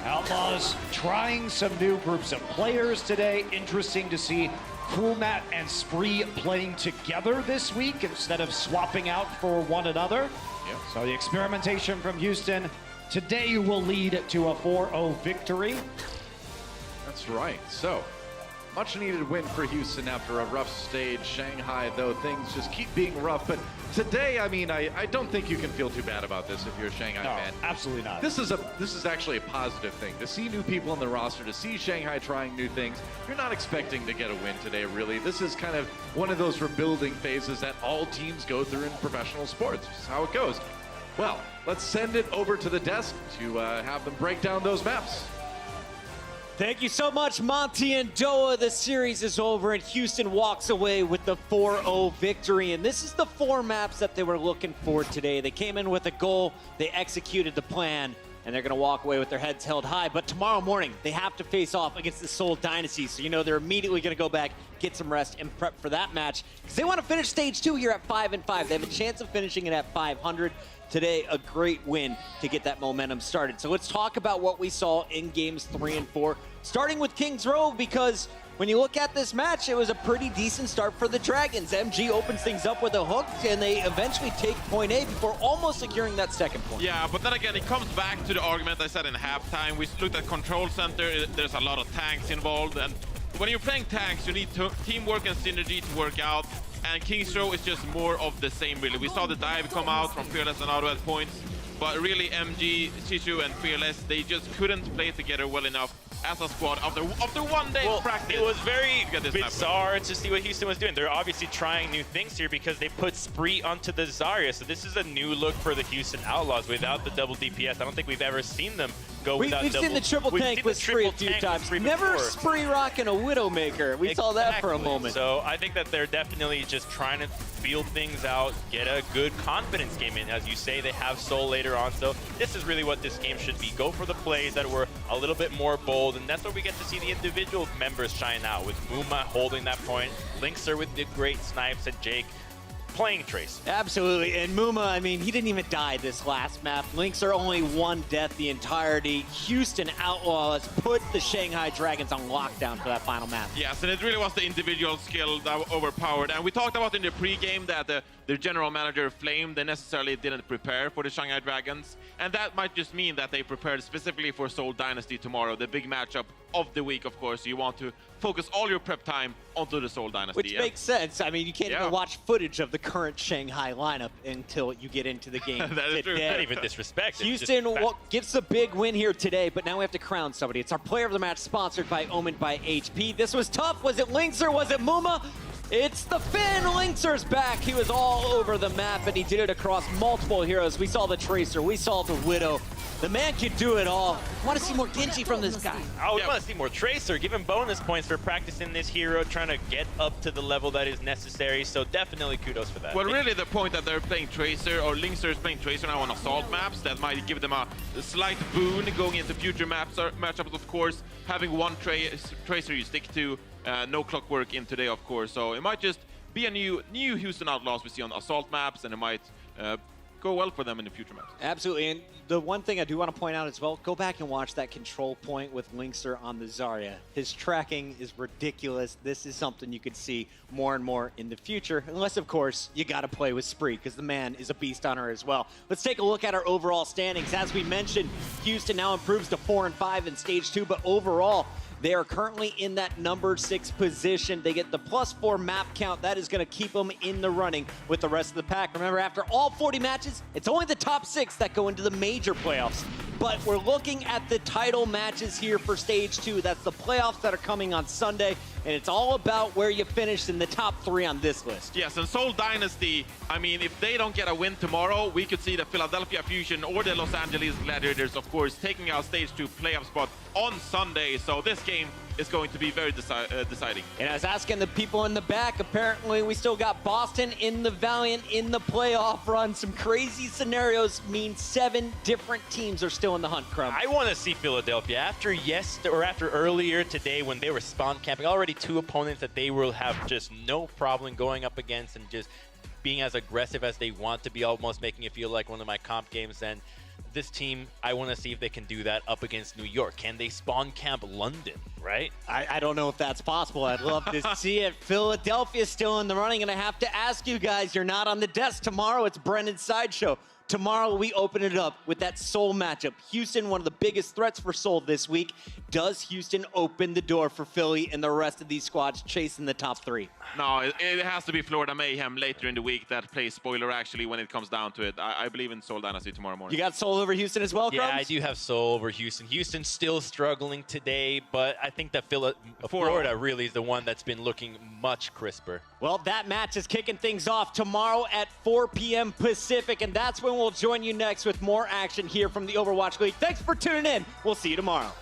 [SPEAKER 6] Outlaws trying some new groups of players today. Interesting to see Coolmat and Spree playing together this week instead of swapping out for one another.
[SPEAKER 9] Yep.
[SPEAKER 6] So the experimentation from Houston today will lead to a 4-0 victory.
[SPEAKER 9] That's right. So, much needed win for Houston after a rough stage. Shanghai, though, things just keep being rough. But today, I mean, I don't think you can feel too bad about this if you're a Shanghai fan.
[SPEAKER 6] Absolutely not.
[SPEAKER 9] This is actually a positive thing. To see new people on the roster, to see Shanghai trying new things, you're not expecting to get a win today, really. This is kind of one of those rebuilding phases that all teams go through in professional sports. This is how it goes. Well, let's send it over to the desk to have them break down those maps.
[SPEAKER 2] Thank you so much, Monty and Doa. The series is over, and Houston walks away with the 4-0 victory. And this is the 4 maps that they were looking for today. They came in with a goal, they executed the plan, and they're going to walk away with their heads held high. But tomorrow morning, they have to face off against the Seoul Dynasty. So you know they're immediately going to go back, get some rest, and prep for that match. Because they want to finish stage 2 here at 5-5. They have a chance of finishing it at 500. Today, a great win to get that momentum started. So let's talk about what we saw in games 3 and 4, starting with Kings Row, because when you look at this match, it was a pretty decent start for the Dragons. MG opens things up with a hook, and they eventually take point A before almost securing that second point.
[SPEAKER 3] Yeah, but then again, it comes back to the argument I said in halftime. We looked at Control Center. There's a lot of tanks involved, and when you're playing tanks, you need teamwork and synergy to work out. And Kings Row is just more of the same, really. We saw the dive come out from Fearless and Otto at points, but really MG, Shishu, and Fearless, they just couldn't play together well enough as a squad after 1 day of practice.
[SPEAKER 5] It was very bizarre to see what Houston was doing. They're obviously trying new things here because they put Spree onto the Zarya. So this is a new look for the Houston Outlaws without the double DPS. I don't think we've ever seen them go without double.
[SPEAKER 2] We've seen the triple tank with Spree a few times. Never Spree rocking a Widowmaker. We saw that for a moment.
[SPEAKER 5] So I think that they're definitely just trying to feel things out, get a good confidence game in. As you say, they have Soul later on. So this is really what this game should be. Go for the plays that were a little bit more bold, and that's where we get to see the individual members shine out, with Muma holding that point, Linkser with the great snipes, and Jake playing Trace.
[SPEAKER 2] Absolutely. And Muma, I mean, he didn't even die this last map. Lynx are only one death the entirety. Houston Outlaws put the Shanghai Dragons on lockdown for that final map.
[SPEAKER 3] Yes, and it really was the individual skill that overpowered. And we talked about in the pregame that their general manager, Flame, they necessarily didn't prepare for the Shanghai Dragons. And that might just mean that they prepared specifically for Seoul Dynasty tomorrow, the big matchup of the week, of course. You want to focus all your prep time onto the Seoul Dynasty.
[SPEAKER 2] Which makes sense. I mean, you can't even watch footage of the current Shanghai lineup until you get into the game
[SPEAKER 3] That is true.
[SPEAKER 5] Not even disrespect.
[SPEAKER 2] Houston gets the big win here today, but now we have to crown somebody. It's our player of the match, sponsored by Omened by HP. This was tough. Was it Lynx or was it Muma? It's the Finn. Lynxer's back. He was all over the map, and he did it across multiple heroes. We saw the Tracer. We saw the Widow. The man can do it all. I want to see more Genji from this guy.
[SPEAKER 5] I would want to see more Tracer. Give him bonus points for practicing this hero, trying to get up to the level that is necessary. So definitely kudos for that.
[SPEAKER 3] Well, really the point that they're playing Tracer, or Lynxer is playing Tracer now on Assault maps, that might give them a slight boon going into future matchups, of course. Having one Tracer you stick to, no clockwork in today, of course. So it might just be a new Houston Outlaws we see on Assault maps, and it might go well for them in the future maps.
[SPEAKER 2] Absolutely, and the one thing I do want to point out as well, go back and watch that control point with Lynxer on the Zarya. His tracking is ridiculous. This is something you could see more and more in the future, unless, of course, you got to play with Spree, because the man is a beast on her as well. Let's take a look at our overall standings. As we mentioned, Houston now improves to 4-5 in Stage 2, but overall, they are currently in that number 6 position. They get the +4 map count. That is going to keep them in the running with the rest of the pack. Remember, after all 40 matches, it's only the top 6 that go into the major playoffs. But we're looking at the title matches here for Stage 2. That's the playoffs that are coming on Sunday, and it's all about where you finish in the top 3 on this list.
[SPEAKER 3] Yes, and Seoul Dynasty, I mean, if they don't get a win tomorrow, we could see the Philadelphia Fusion or the Los Angeles Gladiators, of course, taking our Stage 2 playoff spot on Sunday. So this game is going to be very deciding.
[SPEAKER 2] And I was asking the people in the back, apparently we still got Boston in the Valiant in the playoff run. Some crazy scenarios mean 7 different teams are still in the hunt, Crumb.
[SPEAKER 5] I want to see Philadelphia after earlier today when they were spawn camping. Already 2 opponents that they will have just no problem going up against and just being as aggressive as they want to be, almost making it feel like one of my comp games. And this team, I want to see if they can do that up against New York. Can they spawn camp London, right?
[SPEAKER 2] I don't know if that's possible. I'd love to see it. Philadelphia's still in the running, and I have to ask you guys, you're not on the desk tomorrow. It's Brennan's Sideshow. Tomorrow, we open it up with that Seoul matchup. Houston, one of the biggest threats for Seoul this week. Does Houston open the door for Philly and the rest of these squads chasing the top 3?
[SPEAKER 3] No, it has to be Florida Mayhem later in the week that plays spoiler, actually, when it comes down to it. I believe in Seoul Dynasty tomorrow morning.
[SPEAKER 2] You got Seoul over Houston as well, Crumbs?
[SPEAKER 5] Yeah, I do have Seoul over Houston. Houston's still struggling today, but I think that Florida really is the one that's been looking much crisper.
[SPEAKER 2] Well, that match is kicking things off tomorrow at 4 p.m. Pacific, and that's when we'll join you next with more action here from the Overwatch League. Thanks for tuning in. We'll see you tomorrow.